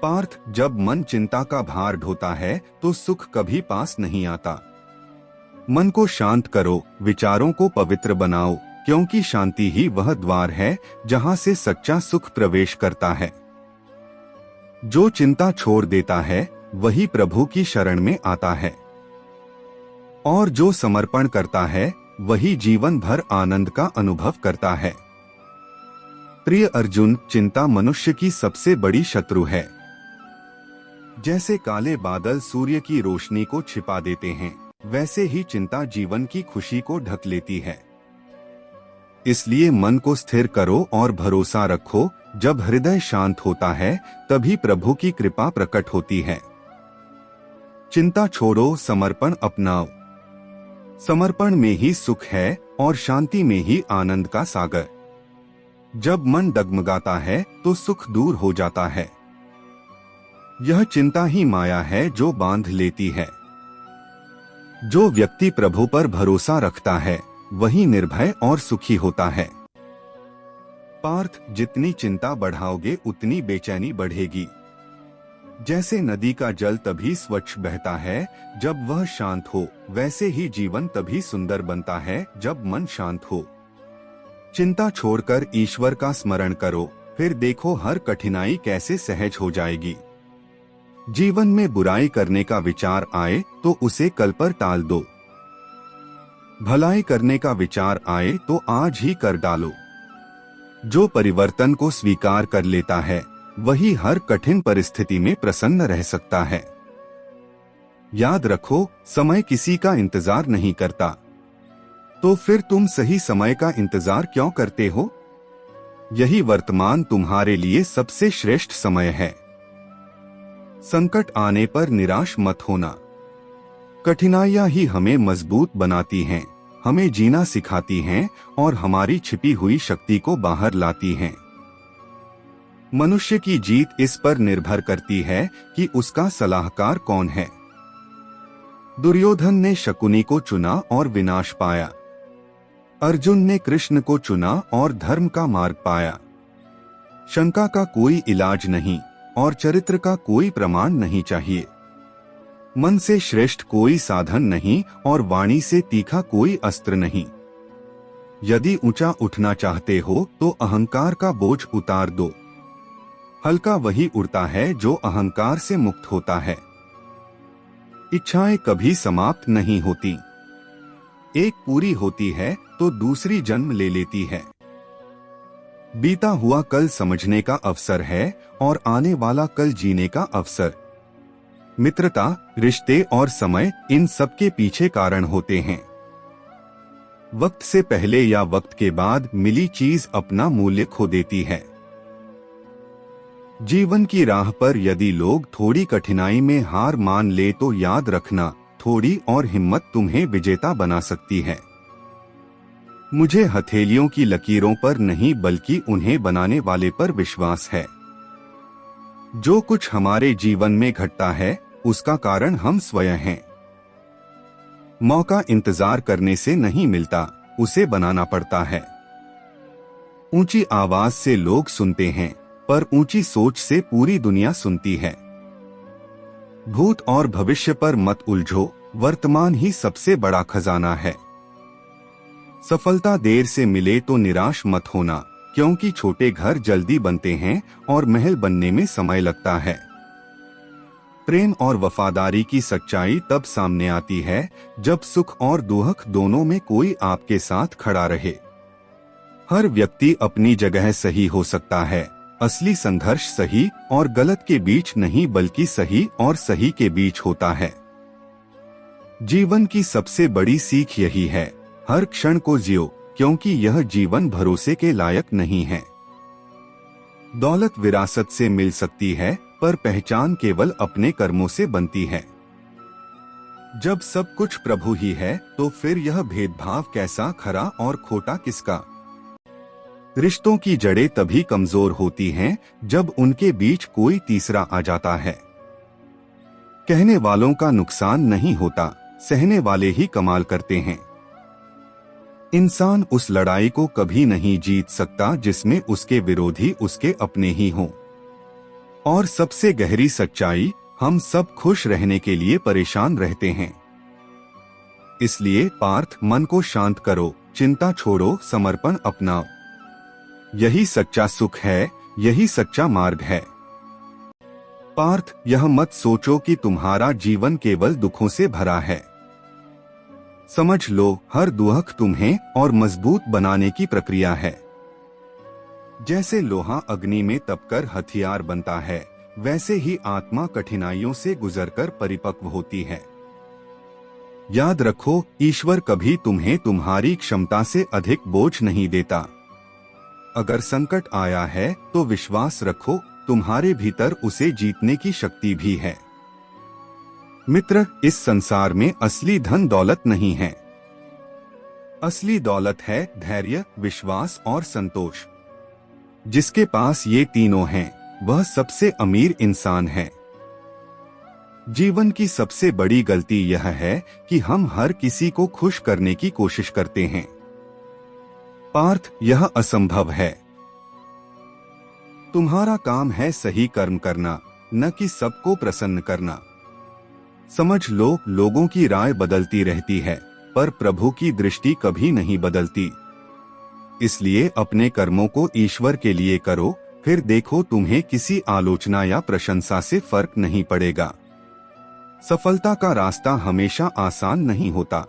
पार्थ, जब मन चिंता का भार ढोता है तो सुख कभी पास नहीं आता। मन को शांत करो, विचारों को पवित्र बनाओ, क्योंकि शांति ही वह द्वार है जहां से सच्चा सुख प्रवेश करता है। जो चिंता छोड़ देता है वही प्रभु की शरण में आता है, और जो समर्पण करता है वही जीवन भर आनंद का अनुभव करता है। प्रिय अर्जुन, चिंता मनुष्य की सबसे बड़ी शत्रु है। जैसे काले बादल सूर्य की रोशनी को छिपा देते हैं, वैसे ही चिंता जीवन की खुशी को ढक लेती है। इसलिए मन को स्थिर करो और भरोसा रखो। जब हृदय शांत होता है तभी प्रभु की कृपा प्रकट होती है। चिंता छोड़ो, समर्पण अपनाओ। समर्पण में ही सुख है और शांति में ही आनंद का सागर। जब मन डगमगाता है तो सुख दूर हो जाता है। यह चिंता ही माया है जो बांध लेती है। जो व्यक्ति प्रभु पर भरोसा रखता है वही निर्भय और सुखी होता है। पार्थ, जितनी चिंता बढ़ाओगे उतनी बेचैनी बढ़ेगी। जैसे नदी का जल तभी स्वच्छ बहता है जब वह शांत हो, वैसे ही जीवन तभी सुंदर बनता है जब मन शांत हो। चिंता छोड़कर ईश्वर का स्मरण करो, फिर देखो हर कठिनाई कैसे सहज हो जाएगी। जीवन में बुराई करने का विचार आए तो उसे कल पर टाल दो। भलाई करने का विचार आए तो आज ही कर डालो। जो परिवर्तन को स्वीकार कर लेता है वही हर कठिन परिस्थिति में प्रसन्न रह सकता है। याद रखो, समय किसी का इंतजार नहीं करता। तो फिर तुम सही समय का इंतजार क्यों करते हो? यही वर्तमान तुम्हारे लिए सबसे श्रेष्ठ समय है। संकट आने पर निराश मत होना। कठिनाइयां ही हमें मजबूत बनाती हैं, हमें जीना सिखाती हैं और हमारी छिपी हुई शक्ति को बाहर लाती हैं। मनुष्य की जीत इस पर निर्भर करती है कि उसका सलाहकार कौन है। दुर्योधन ने शकुनी को चुना और विनाश पाया। अर्जुन ने कृष्ण को चुना और धर्म का मार्ग पाया। शंका का कोई इलाज नहीं और चरित्र का कोई प्रमाण नहीं चाहिए। मन से श्रेष्ठ कोई साधन नहीं और वाणी से तीखा कोई अस्त्र नहीं। यदि ऊंचा उठना चाहते हो तो अहंकार का बोझ उतार दो। हल्का वही उड़ता है जो अहंकार से मुक्त होता है। इच्छाएं कभी समाप्त नहीं होती। एक पूरी होती है तो दूसरी जन्म ले लेती है। बीता हुआ कल समझने का अवसर है और आने वाला कल जीने का अवसर। मित्रता, रिश्ते और समय, इन सब के पीछे कारण होते हैं। वक्त से पहले या वक्त के बाद मिली चीज अपना मूल्य खो देती है। जीवन की राह पर यदि लोग थोड़ी कठिनाई में हार मान ले तो याद रखना, थोड़ी और हिम्मत तुम्हें विजेता बना सकती है। मुझे हथेलियों की लकीरों पर नहीं बल्कि उन्हें बनाने वाले पर विश्वास है। जो कुछ हमारे जीवन में घटता है उसका कारण हम स्वयं हैं। मौका इंतजार करने से नहीं मिलता, उसे बनाना पड़ता है। ऊंची आवाज से लोग सुनते हैं पर ऊंची सोच से पूरी दुनिया सुनती है। भूत और भविष्य पर मत उलझो, वर्तमान ही सबसे बड़ा खजाना है। सफलता देर से मिले तो निराश मत होना, क्योंकि छोटे घर जल्दी बनते हैं और महल बनने में समय लगता है। प्रेम और वफादारी की सच्चाई तब सामने आती है जब सुख और दुख दोनों में कोई आपके साथ खड़ा रहे। हर व्यक्ति अपनी जगह सही हो सकता है। असली संघर्ष सही और गलत के बीच नहीं बल्कि सही और सही के बीच होता है। जीवन की सबसे बड़ी सीख यही है, हर क्षण को जियो, क्योंकि यह जीवन भरोसे के लायक नहीं है। दौलत विरासत से मिल सकती है पर पहचान केवल अपने कर्मों से बनती है। जब सब कुछ प्रभु ही है तो फिर यह भेदभाव कैसा, खरा और खोटा किसका? रिश्तों की जड़ें तभी कमजोर होती हैं जब उनके बीच कोई तीसरा आ जाता है। कहने वालों का नुकसान नहीं होता, सहने वाले ही कमाल करते हैं। इंसान उस लड़ाई को कभी नहीं जीत सकता जिसमें उसके विरोधी उसके अपने ही हों। और सबसे गहरी सच्चाई, हम सब खुश रहने के लिए परेशान रहते हैं। इसलिए पार्थ, मन को शांत करो, चिंता छोड़ो, समर्पण अपनाओ। यही सच्चा सुख है, यही सच्चा मार्ग है। पार्थ, यह मत सोचो कि तुम्हारा जीवन केवल दुखों से भरा है। समझ लो, हर दुख तुम्हें और मजबूत बनाने की प्रक्रिया है। जैसे लोहा अग्नि में तपकर हथियार बनता है, वैसे ही आत्मा कठिनाइयों से गुजरकर परिपक्व होती है। याद रखो, ईश्वर कभी तुम्हें तुम्हारी क्षमता से अधिक बोझ नहीं देता। अगर संकट आया है तो विश्वास रखो, तुम्हारे भीतर उसे जीतने की शक्ति भी है। मित्र, इस संसार में असली धन दौलत नहीं है। असली दौलत है धैर्य, विश्वास और संतोष। जिसके पास ये तीनों हैं, वह सबसे अमीर इंसान है। जीवन की सबसे बड़ी गलती यह है कि हम हर किसी को खुश करने की कोशिश करते हैं। पार्थ, यह असंभव है। तुम्हारा काम है सही कर्म करना, न कि सबको प्रसन्न करना। समझ लो, लोगों की राय बदलती रहती है, पर प्रभु की दृष्टि कभी नहीं बदलती। इसलिए अपने कर्मों को ईश्वर के लिए करो, फिर देखो, तुम्हें किसी आलोचना या प्रशंसा से फर्क नहीं पड़ेगा। सफलता का रास्ता हमेशा आसान नहीं होता,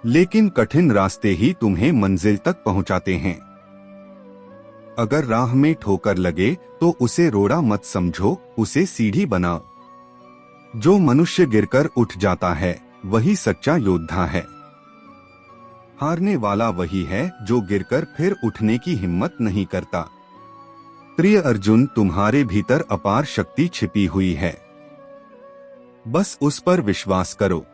लेकिन कठिन रास्ते ही तुम्हें मंजिल तक पहुंचाते हैं। अगर राह में ठोकर लगे तो उसे रोड़ा मत समझो, उसे सीढ़ी बनाओ। जो मनुष्य गिरकर उठ जाता है, वही सच्चा योद्धा है। हारने वाला वही है जो गिरकर फिर उठने की हिम्मत नहीं करता। प्रिय अर्जुन, तुम्हारे भीतर अपार शक्ति छिपी हुई है, बस उस पर विश्वास करो।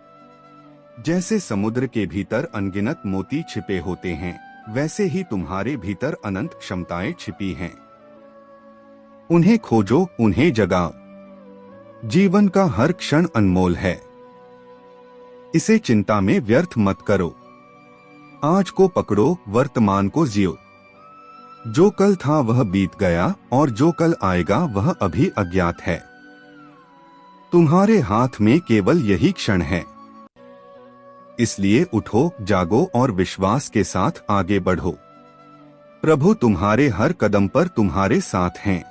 जैसे समुद्र के भीतर अनगिनत मोती छिपे होते हैं, वैसे ही तुम्हारे भीतर अनंत क्षमताएं छिपी हैं। उन्हें खोजो, उन्हें जगाओ। जीवन का हर क्षण अनमोल है, इसे चिंता में व्यर्थ मत करो। आज को पकड़ो, वर्तमान को जियो। जो कल था वह बीत गया, और जो कल आएगा वह अभी अज्ञात है। तुम्हारे हाथ में केवल यही क्षण है। इसलिए उठो, जागो और विश्वास के साथ आगे बढ़ो। प्रभु तुम्हारे हर कदम पर तुम्हारे साथ हैं।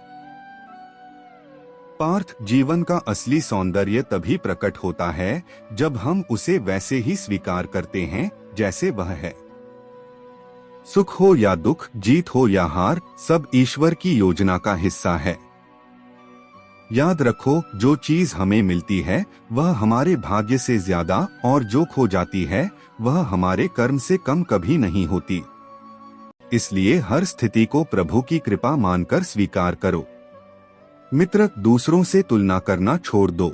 पार्थ, जीवन का असली सौंदर्य तभी प्रकट होता है जब हम उसे वैसे ही स्वीकार करते हैं जैसे वह है। सुख हो या दुख, जीत हो या हार, सब ईश्वर की योजना का हिस्सा है। याद रखो, जो चीज हमें मिलती है वह हमारे भाग्य से ज्यादा, और जो खो जाती है वह हमारे कर्म से कम कभी नहीं होती। इसलिए हर स्थिति को प्रभु की कृपा मानकर स्वीकार करो। मित्र, दूसरों से तुलना करना छोड़ दो।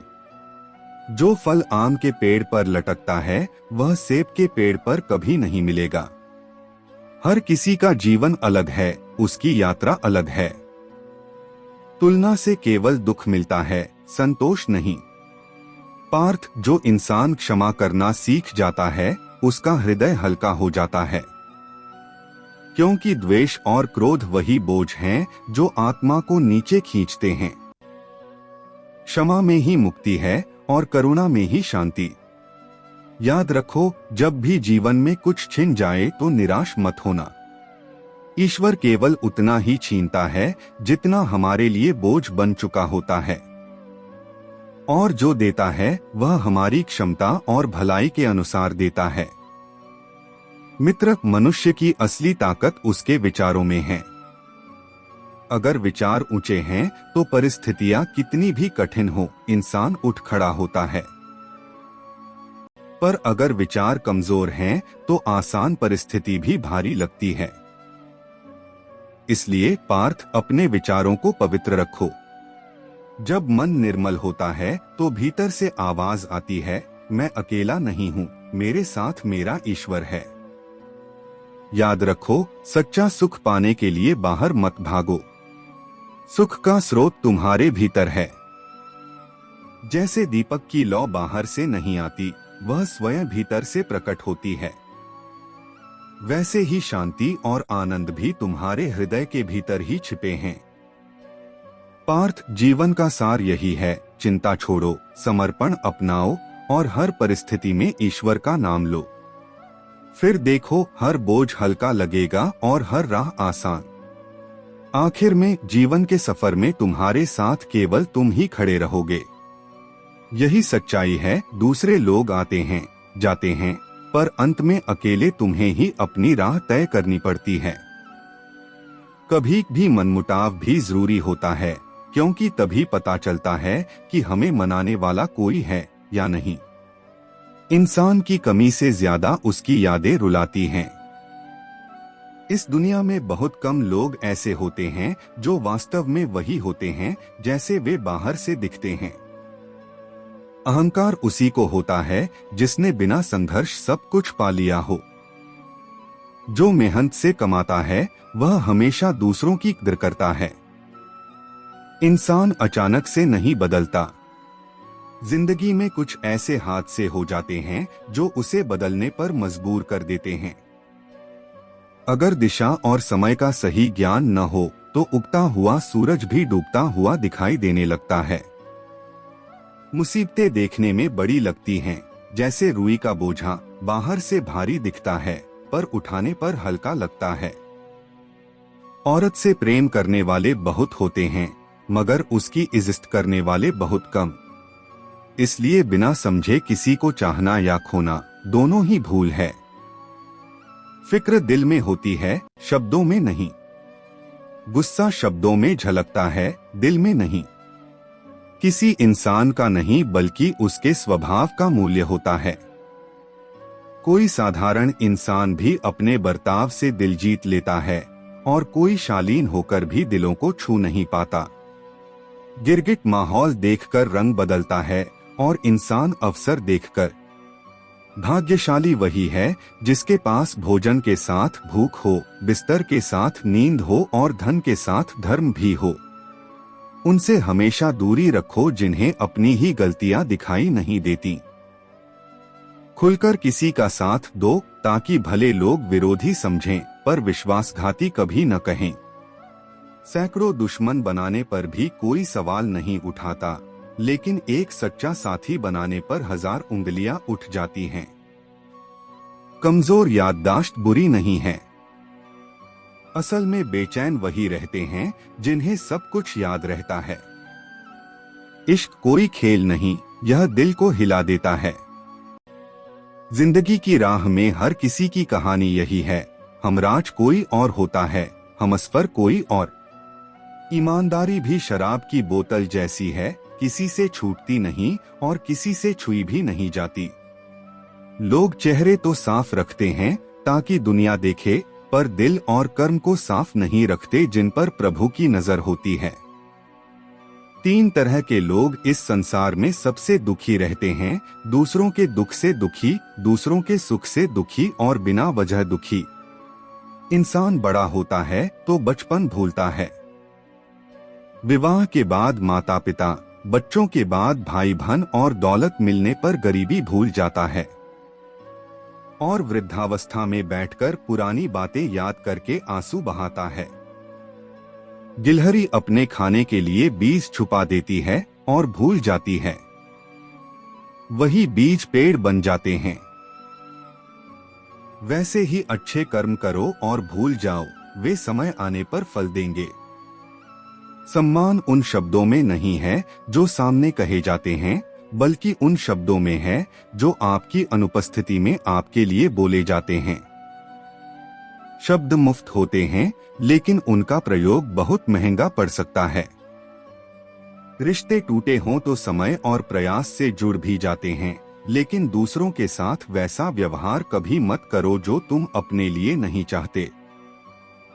जो फल आम के पेड़ पर लटकता है वह सेब के पेड़ पर कभी नहीं मिलेगा। हर किसी का जीवन अलग है, उसकी यात्रा अलग है। तुलना से केवल दुख मिलता है, संतोष नहीं। पार्थ, जो इंसान क्षमा करना सीख जाता है उसका हृदय हल्का हो जाता है, क्योंकि द्वेष और क्रोध वही बोझ हैं जो आत्मा को नीचे खींचते हैं। क्षमा में ही मुक्ति है और करुणा में ही शांति। याद रखो, जब भी जीवन में कुछ छिन जाए तो निराश मत होना। ईश्वर केवल उतना ही छीनता है जितना हमारे लिए बोझ बन चुका होता है, और जो देता है वह हमारी क्षमता और भलाई के अनुसार देता है। मित्र, मनुष्य की असली ताकत उसके विचारों में है। अगर विचार ऊंचे हैं तो परिस्थितियां कितनी भी कठिन हो, इंसान उठ खड़ा होता है। पर अगर विचार कमजोर हैं तो आसान परिस्थिति भी भारी लगती है। इसलिए पार्थ, अपने विचारों को पवित्र रखो। जब मन निर्मल होता है तो भीतर से आवाज आती है, मैं अकेला नहीं हूँ, मेरे साथ मेरा ईश्वर है। याद रखो, सच्चा सुख पाने के लिए बाहर मत भागो। सुख का स्रोत तुम्हारे भीतर है। जैसे दीपक की लौ बाहर से नहीं आती, वह स्वयं भीतर से प्रकट होती है, वैसे ही शांति और आनंद भी तुम्हारे हृदय के भीतर ही छिपे हैं। पार्थ, जीवन का सार यही है, चिंता छोड़ो, समर्पण अपनाओ और हर परिस्थिति में ईश्वर का नाम लो। फिर देखो, हर बोझ हल्का लगेगा और हर राह आसान। आखिर में जीवन के सफर में तुम्हारे साथ केवल तुम ही खड़े रहोगे। यही सच्चाई है। दूसरे लोग आते हैं, जाते हैं, पर अंत में अकेले तुम्हें ही अपनी राह तय करनी पड़ती है। कभी भी मनमुटाव भी जरूरी होता है, क्योंकि तभी पता चलता है कि हमें मनाने वाला कोई है या नहीं। इंसान की कमी से ज्यादा उसकी यादें रुलाती हैं। इस दुनिया में बहुत कम लोग ऐसे होते हैं जो वास्तव में वही होते हैं जैसे वे बाहर से दिखते हैं। अहंकार उसी को होता है जिसने बिना संघर्ष सब कुछ पा लिया हो। जो मेहनत से कमाता है वह हमेशा दूसरों की कदर करता है। इंसान अचानक से नहीं बदलता। जिंदगी में कुछ ऐसे हादसे हो जाते हैं जो उसे बदलने पर मजबूर कर देते हैं। अगर दिशा और समय का सही ज्ञान न हो तो उगता हुआ सूरज भी डूबता हुआ दिखाई देने लगता है। मुसीबतें देखने में बड़ी लगती हैं, जैसे रुई का बोझा बाहर से भारी दिखता है पर उठाने पर हल्का लगता है। औरत से प्रेम करने वाले बहुत होते हैं, मगर उसकी इज्जत करने वाले बहुत कम। इसलिए बिना समझे किसी को चाहना या खोना दोनों ही भूल है। फिक्र दिल में होती है, शब्दों में नहीं। गुस्सा शब्दों में झलकता है, दिल में नहीं। किसी इंसान का नहीं बल्कि उसके स्वभाव का मूल्य होता है। कोई साधारण इंसान भी अपने बर्ताव से दिल जीत लेता है और कोई शालीन होकर भी दिलों को छू नहीं पाता। गिरगिट माहौल देखकर रंग बदलता है और इंसान अवसर देखकर। भाग्यशाली वही है जिसके पास भोजन के साथ भूख हो, बिस्तर के साथ नींद हो और धन के साथ धर्म भी हो। उनसे हमेशा दूरी रखो जिन्हें अपनी ही गलतियां दिखाई नहीं देती। खुलकर किसी का साथ दो ताकि भले लोग विरोधी समझें पर विश्वासघाती कभी न कहें। सैकड़ों दुश्मन बनाने पर भी कोई सवाल नहीं उठाता, लेकिन एक सच्चा साथी बनाने पर 1000 उंगलियां उठ जाती हैं। कमजोर याददाश्त बुरी नहीं है। असल में बेचैन वही रहते हैं जिन्हें सब कुछ याद रहता है। इश्क कोई खेल नहीं, यह दिल को हिला देता है। जिंदगी की राह में हर किसी की कहानी यही है। हमराज कोई और होता है, हमसफर कोई और। ईमानदारी भी शराब की बोतल जैसी है, किसी से छूटती नहीं और किसी से छुई भी नहीं जाती। लोग चेहरे तो साफ रखते हैं ताकि दुनिया देखे, पर दिल और कर्म को साफ नहीं रखते जिन पर प्रभु की नजर होती है। 3 तरह के लोग इस संसार में सबसे दुखी रहते हैं, दूसरों के दुख से दुखी, दूसरों के सुख से दुखी और बिना वजह दुखी। इंसान बड़ा होता है तो बचपन भूलता है। विवाह के बाद माता पिता, बच्चों के बाद भाई बहन और दौलत मिलने पर गरीबी भूल जाता है। और वृद्धावस्था में बैठकर पुरानी बातें याद करके आंसू बहाता है। गिलहरी अपने खाने के लिए बीज छुपा देती है और भूल जाती है। वही बीज पेड़ बन जाते हैं। वैसे ही अच्छे कर्म करो और भूल जाओ, वे समय आने पर फल देंगे। सम्मान उन शब्दों में नहीं है जो सामने कहे जाते हैं, बल्कि उन शब्दों में है जो आपकी अनुपस्थिति में आपके लिए बोले जाते हैं। शब्द मुफ्त होते हैं, लेकिन उनका प्रयोग बहुत महंगा पड़ सकता है। रिश्ते टूटे हों तो समय और प्रयास से जुड़ भी जाते हैं, लेकिन दूसरों के साथ वैसा व्यवहार कभी मत करो जो तुम अपने लिए नहीं चाहते।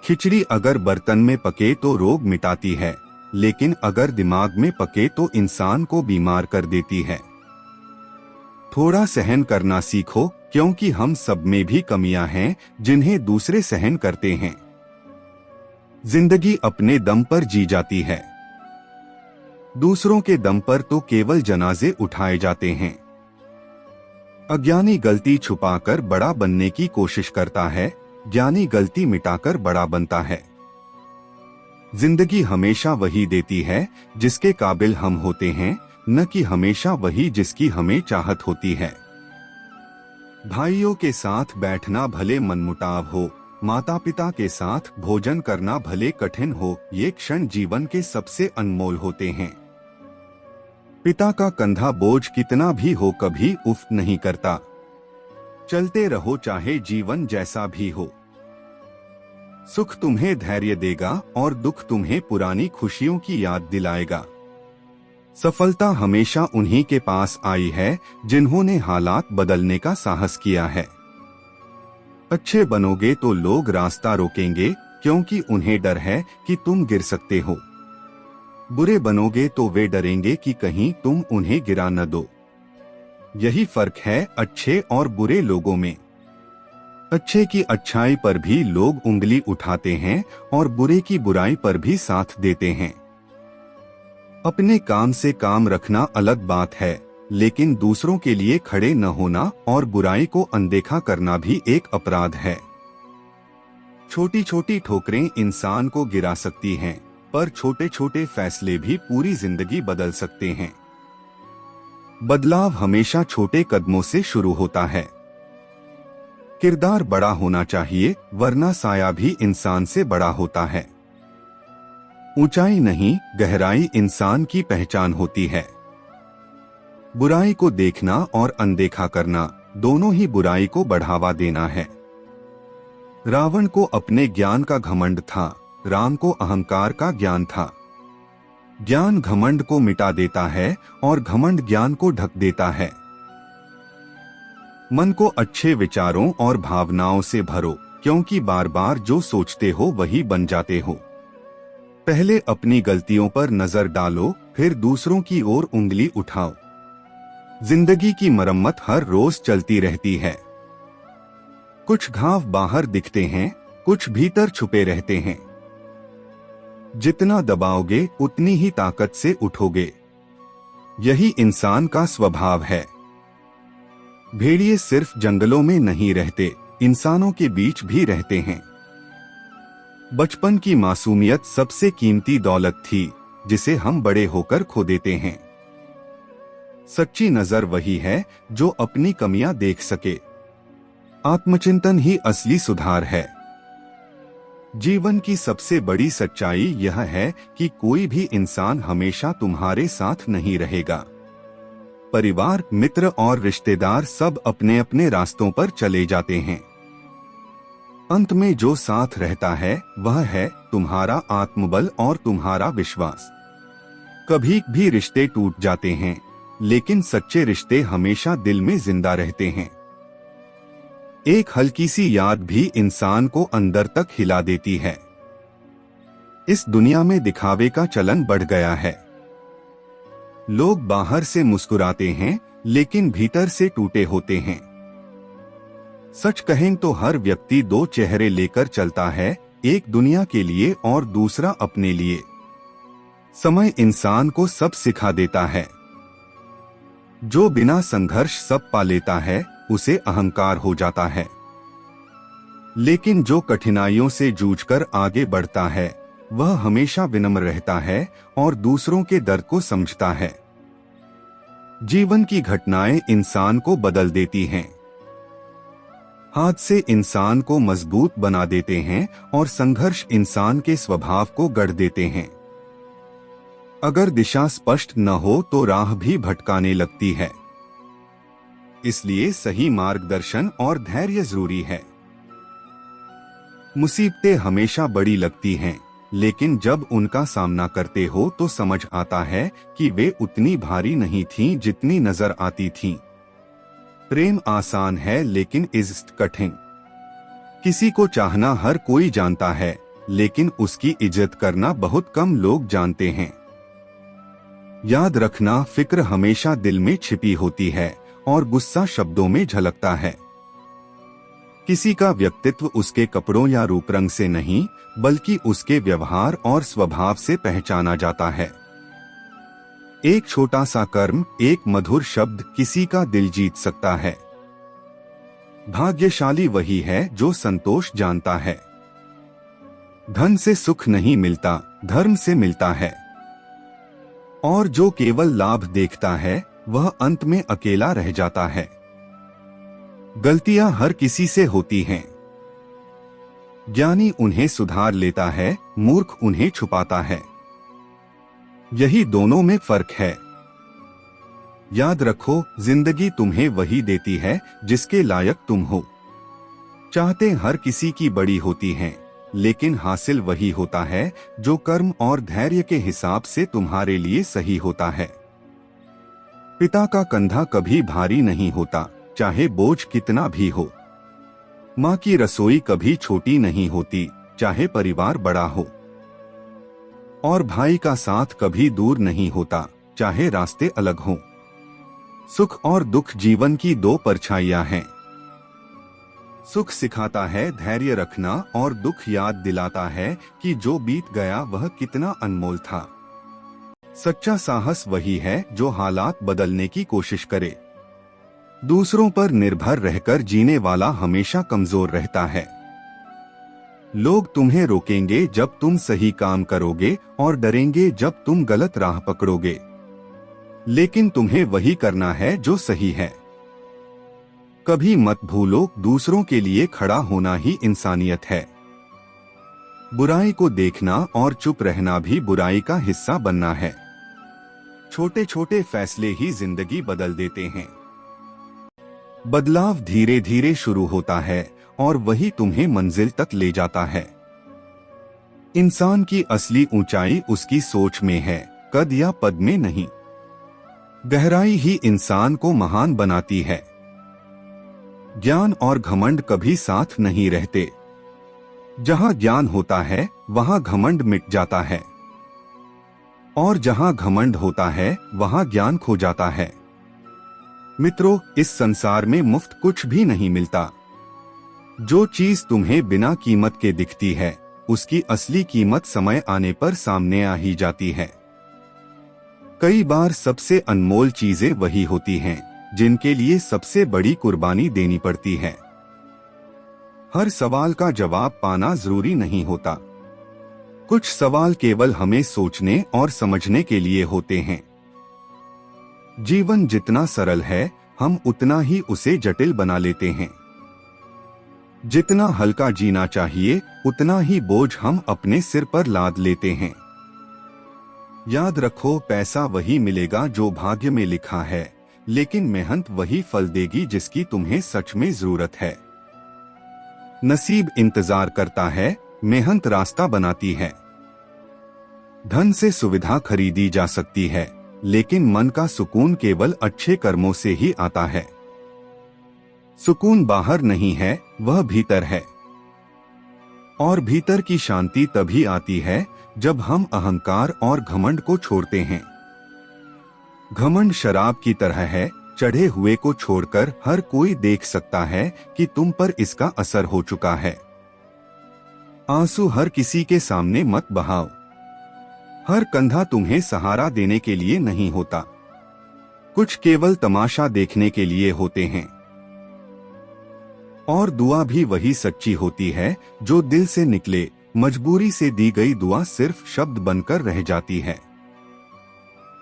खिचड़ी अगर बर्तन में पके तो रोग मिटाती है, लेकिन अगर दिमाग में पके तो इंसान को बीमार कर देती है। थोड़ा सहन करना सीखो, क्योंकि हम सब में भी कमियां हैं जिन्हें दूसरे सहन करते हैं। जिंदगी अपने दम पर जी जाती है, दूसरों के दम पर तो केवल जनाजे उठाए जाते हैं। अज्ञानी गलती छुपाकर बड़ा बनने की कोशिश करता है, ज्ञानी गलती मिटाकर बड़ा बनता है। जिंदगी हमेशा वही देती है जिसके काबिल हम होते हैं, न कि हमेशा वही जिसकी हमें चाहत होती है। भाइयों के साथ बैठना भले मनमुटाव हो, माता पिता के साथ भोजन करना भले कठिन हो, ये क्षण जीवन के सबसे अनमोल होते हैं। पिता का कंधा बोझ कितना भी हो कभी उफ नहीं करता। चलते रहो चाहे जीवन जैसा भी हो। सुख तुम्हें धैर्य देगा और दुख तुम्हें पुरानी खुशियों की याद दिलाएगा। सफलता हमेशा उन्हीं के पास आई है जिन्होंने हालात बदलने का साहस किया है। अच्छे बनोगे तो लोग रास्ता रोकेंगे क्योंकि उन्हें डर है कि तुम गिर सकते हो। बुरे बनोगे तो वे डरेंगे कि कहीं तुम उन्हें गिरा न दो। यही फर्क है अच्छे और बुरे लोगों में। अच्छे की अच्छाई पर भी लोग उंगली उठाते हैं और बुरे की बुराई पर भी साथ देते हैं। अपने काम से काम रखना अलग बात है, लेकिन दूसरों के लिए खड़े न होना और बुराई को अनदेखा करना भी एक अपराध है। छोटी छोटी ठोकरें इंसान को गिरा सकती हैं, पर छोटे छोटे फैसले भी पूरी जिंदगी बदल सकते हैं। बदलाव हमेशा छोटे कदमों से शुरू होता है। किरदार बड़ा होना चाहिए, वरना साया भी इंसान से बड़ा होता है। ऊंचाई नहीं, गहराई इंसान की पहचान होती है। बुराई को देखना और अनदेखा करना, दोनों ही बुराई को बढ़ावा देना है। रावण को अपने ज्ञान का घमंड था, राम को अहंकार का ज्ञान था। ज्ञान घमंड को मिटा देता है और घमंड ज्ञान को ढक देता है। मन को अच्छे विचारों और भावनाओं से भरो, क्योंकि बार बार जो सोचते हो वही बन जाते हो। पहले अपनी गलतियों पर नजर डालो, फिर दूसरों की ओर उंगली उठाओ। जिंदगी की मरम्मत हर रोज चलती रहती है। कुछ घाव बाहर दिखते हैं, कुछ भीतर छुपे रहते हैं। जितना दबाओगे उतनी ही ताकत से उठोगे। यही इंसान का स्वभाव है। भेड़िए सिर्फ जंगलों में नहीं रहते, इंसानों के बीच भी रहते हैं। बचपन की मासूमियत सबसे कीमती दौलत थी, जिसे हम बड़े होकर खो देते हैं। सच्ची नजर वही है जो अपनी कमियां देख सके। आत्मचिंतन ही असली सुधार है। जीवन की सबसे बड़ी सच्चाई यह है कि कोई भी इंसान हमेशा तुम्हारे साथ नहीं रहेगा। परिवार, मित्र और रिश्तेदार सब अपने अपने रास्तों पर चले जाते हैं। अंत में जो साथ रहता है वह है तुम्हारा आत्मबल और तुम्हारा विश्वास। कभी भी रिश्ते टूट जाते हैं, लेकिन सच्चे रिश्ते हमेशा दिल में जिंदा रहते हैं। एक हल्की सी याद भी इंसान को अंदर तक हिला देती है। इस दुनिया में दिखावे का चलन बढ़ गया है। लोग बाहर से मुस्कुराते हैं, लेकिन भीतर से टूटे होते हैं। सच कहें तो हर व्यक्ति दो चेहरे लेकर चलता है, एक दुनिया के लिए और दूसरा अपने लिए। समय इंसान को सब सिखा देता है। जो बिना संघर्ष सब पा लेता है, उसे अहंकार हो जाता है। लेकिन जो कठिनाइयों से जूझकर आगे बढ़ता है, वह हमेशा विनम्र रहता है और दूसरों के दर्द को समझता है। जीवन की घटनाएं इंसान को बदल देती हैं। हादसे इंसान को मजबूत बना देते हैं और संघर्ष इंसान के स्वभाव को गढ़ देते हैं। अगर दिशा स्पष्ट न हो तो राह भी भटकाने लगती है। इसलिए सही मार्गदर्शन और धैर्य जरूरी है। मुसीबतें हमेशा बड़ी लगती हैं, लेकिन जब उनका सामना करते हो तो समझ आता है कि वे उतनी भारी नहीं थीं जितनी नजर आती थीं। प्रेम आसान है लेकिन इज्जत कठिन। किसी को चाहना हर कोई जानता है, लेकिन उसकी इज्जत करना बहुत कम लोग जानते हैं। याद रखना, फिक्र हमेशा दिल में छिपी होती है और गुस्सा शब्दों में झलकता है। किसी का व्यक्तित्व उसके कपड़ों या रूप रंग से नहीं, बल्कि उसके व्यवहार और स्वभाव से पहचाना जाता है। एक छोटा सा कर्म, एक मधुर शब्द किसी का दिल जीत सकता है। भाग्यशाली वही है जो संतोष जानता है। धन से सुख नहीं मिलता, धर्म से मिलता है। और जो केवल लाभ देखता है वह अंत में अकेला रह जाता है। गलतियां हर किसी से होती हैं। ज्ञानी उन्हें सुधार लेता है, मूर्ख उन्हें छुपाता है। यही दोनों में फर्क है। याद रखो, जिंदगी तुम्हें वही देती है जिसके लायक तुम हो। चाहते हर किसी की बड़ी होती हैं, लेकिन हासिल वही होता है जो कर्म और धैर्य के हिसाब से तुम्हारे लिए सही होता है। पिता का कंधा कभी भारी नहीं होता, चाहे बोझ कितना भी हो। माँ की रसोई कभी छोटी नहीं होती, चाहे परिवार बड़ा हो। और भाई का साथ कभी दूर नहीं होता, चाहे रास्ते अलग हों। सुख और दुख जीवन की दो परछाइयां हैं। सुख सिखाता है धैर्य रखना और दुख याद दिलाता है कि जो बीत गया वह कितना अनमोल था। सच्चा साहस वही है जो हालात बदलने की कोशिश करे। दूसरों पर निर्भर रहकर जीने वाला हमेशा कमजोर रहता है। लोग तुम्हें रोकेंगे जब तुम सही काम करोगे और डरेंगे जब तुम गलत राह पकड़ोगे, लेकिन तुम्हें वही करना है जो सही है। कभी मत भूलो, दूसरों के लिए खड़ा होना ही इंसानियत है। बुराई को देखना और चुप रहना भी बुराई का हिस्सा बनना है। छोटे छोटे फैसले ही जिंदगी बदल देते हैं। बदलाव धीरे धीरे शुरू होता है और वही तुम्हें मंजिल तक ले जाता है। इंसान की असली ऊंचाई उसकी सोच में है, कद या पद में नहीं। गहराई ही इंसान को महान बनाती है। ज्ञान और घमंड कभी साथ नहीं रहते। जहां ज्ञान होता है वहां घमंड मिट जाता है, और जहां घमंड होता है वहां ज्ञान खो जाता है। मित्रों, इस संसार में मुफ्त कुछ भी नहीं मिलता। जो चीज तुम्हें बिना कीमत के दिखती है, उसकी असली कीमत समय आने पर सामने आ ही जाती है। कई बार सबसे अनमोल चीजें वही होती हैं जिनके लिए सबसे बड़ी कुर्बानी देनी पड़ती है। हर सवाल का जवाब पाना जरूरी नहीं होता। कुछ सवाल केवल हमें सोचने और समझने के लिए होते हैं। जीवन जितना सरल है, हम उतना ही उसे जटिल बना लेते हैं। जितना हल्का जीना चाहिए, उतना ही बोझ हम अपने सिर पर लाद लेते हैं। याद रखो, पैसा वही मिलेगा जो भाग्य में लिखा है, लेकिन मेहनत वही फल देगी जिसकी तुम्हें सच में जरूरत है। नसीब इंतजार करता है, मेहनत रास्ता बनाती है। धन से सुविधा खरीदी जा सकती है, लेकिन मन का सुकून केवल अच्छे कर्मों से ही आता है। सुकून बाहर नहीं है, वह भीतर है। और भीतर की शांति तभी आती है जब हम अहंकार और घमंड को छोड़ते हैं। घमंड शराब की तरह है, चढ़े हुए को छोड़कर हर कोई देख सकता है कि तुम पर इसका असर हो चुका है। आंसू हर किसी के सामने मत बहाओ। हर कंधा तुम्हें सहारा देने के लिए नहीं होता। कुछ केवल तमाशा देखने के लिए होते हैं। और दुआ भी वही सच्ची होती है जो दिल से निकले। मजबूरी से दी गई दुआ सिर्फ शब्द बनकर रह जाती है।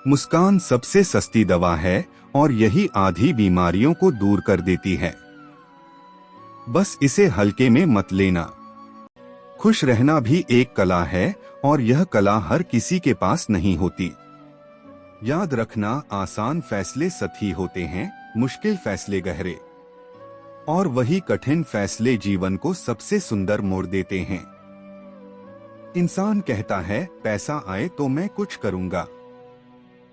मुस्कान सबसे सस्ती दवा है और यही आधी बीमारियों को दूर कर देती है। बस इसे हल्के में मत लेना। खुश रहना भी एक कला है और यह कला हर किसी के पास नहीं होती। याद रखना, आसान फैसले सही होते हैं, मुश्किल फैसले गहरे। और वही कठिन फैसले जीवन को सबसे सुंदर मोड़ देते हैं। इंसान कहता है पैसा आए तो मैं कुछ करूंगा,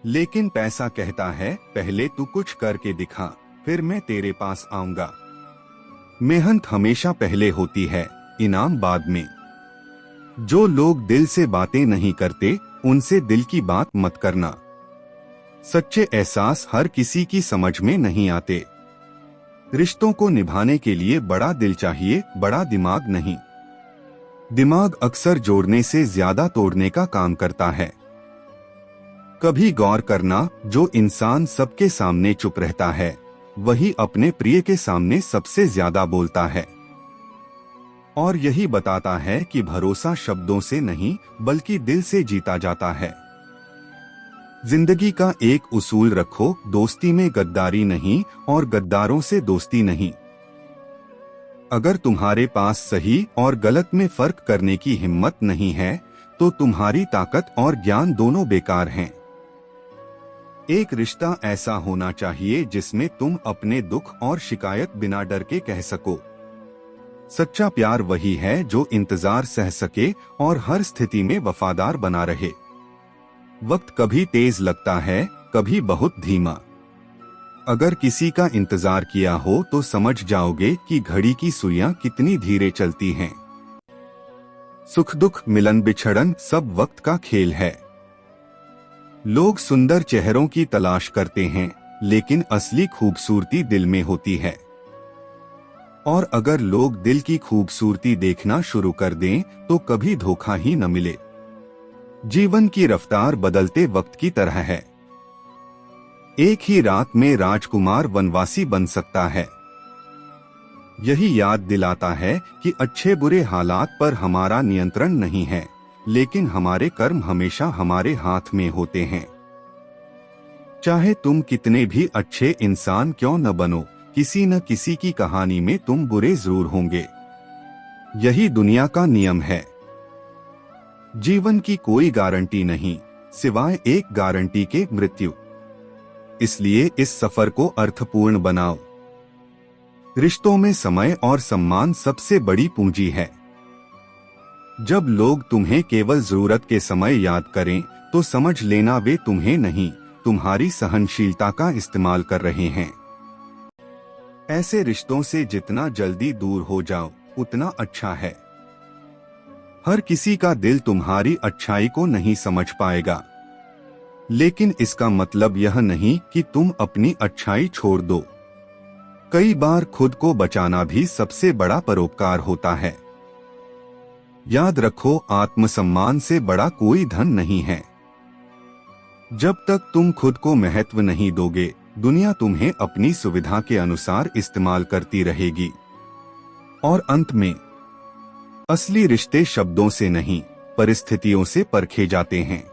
लेकिन पैसा कहता है पहले तू कुछ करके दिखा, फिर मैं तेरे पास आऊंगा। मेहनत हमेशा पहले होती है, इनाम बाद में। जो लोग दिल से बातें नहीं करते, उनसे दिल की बात मत करना। सच्चे एहसास हर किसी की समझ में नहीं आते। रिश्तों को निभाने के लिए बड़ा दिल चाहिए, बड़ा दिमाग नहीं। दिमाग अक्सर जोड़ने से ज्यादा तोड़ने का काम करता है। कभी गौर करना, जो इंसान सबके सामने चुप रहता है, वही अपने प्रिय के सामने सबसे ज्यादा बोलता है। और यही बताता है कि भरोसा शब्दों से नहीं बल्कि दिल से जीता जाता है। जिंदगी का एक उसूल रखो, दोस्ती में गद्दारी नहीं और गद्दारों से दोस्ती नहीं। अगर तुम्हारे पास सही और गलत में फर्क करने की हिम्मत नहीं है तो तुम्हारी ताकत और ज्ञान दोनों बेकार हैं। एक रिश्ता ऐसा होना चाहिए जिसमें तुम अपने दुख और शिकायत बिना डर के कह सको। सच्चा प्यार वही है जो इंतजार सह सके और हर स्थिति में वफादार बना रहे। वक्त कभी तेज लगता है, कभी बहुत धीमा। अगर किसी का इंतजार किया हो तो समझ जाओगे कि घड़ी की सुइयां कितनी धीरे चलती हैं। सुख दुख मिलन बिछड़न सब वक्त का खेल है। लोग सुंदर चेहरों की तलाश करते हैं, लेकिन असली खूबसूरती दिल में होती है। और अगर लोग दिल की खूबसूरती देखना शुरू कर दें तो कभी धोखा ही न मिले। जीवन की रफ्तार बदलते वक्त की तरह है। एक ही रात में राजकुमार वनवासी बन सकता है। यही याद दिलाता है कि अच्छे बुरे हालात पर हमारा नियंत्रण नहीं है, लेकिन हमारे कर्म हमेशा हमारे हाथ में होते हैं। चाहे तुम कितने भी अच्छे इंसान क्यों न बनो, किसी न किसी की कहानी में तुम बुरे जरूर होंगे। यही दुनिया का नियम है। जीवन की कोई गारंटी नहीं, सिवाय एक गारंटी के, मृत्यु। इसलिए इस सफर को अर्थपूर्ण बनाओ। रिश्तों में समय और सम्मान सबसे बड़ी पूंजी है। जब लोग तुम्हें केवल जरूरत के समय याद करें तो समझ लेना वे तुम्हें नहीं, तुम्हारी सहनशीलता का इस्तेमाल कर रहे हैं। ऐसे रिश्तों से जितना जल्दी दूर हो जाओ उतना अच्छा है। हर किसी का दिल तुम्हारी अच्छाई को नहीं समझ पाएगा, लेकिन इसका मतलब यह नहीं कि तुम अपनी अच्छाई छोड़ दो। कई बार खुद को बचाना भी सबसे बड़ा परोपकार होता है। याद रखो, आत्मसम्मान से बड़ा कोई धन नहीं है। जब तक तुम खुद को महत्व नहीं दोगे, दुनिया तुम्हें अपनी सुविधा के अनुसार इस्तेमाल करती रहेगी। और अंत में, असली रिश्ते शब्दों से नहीं, परिस्थितियों से परखे जाते हैं।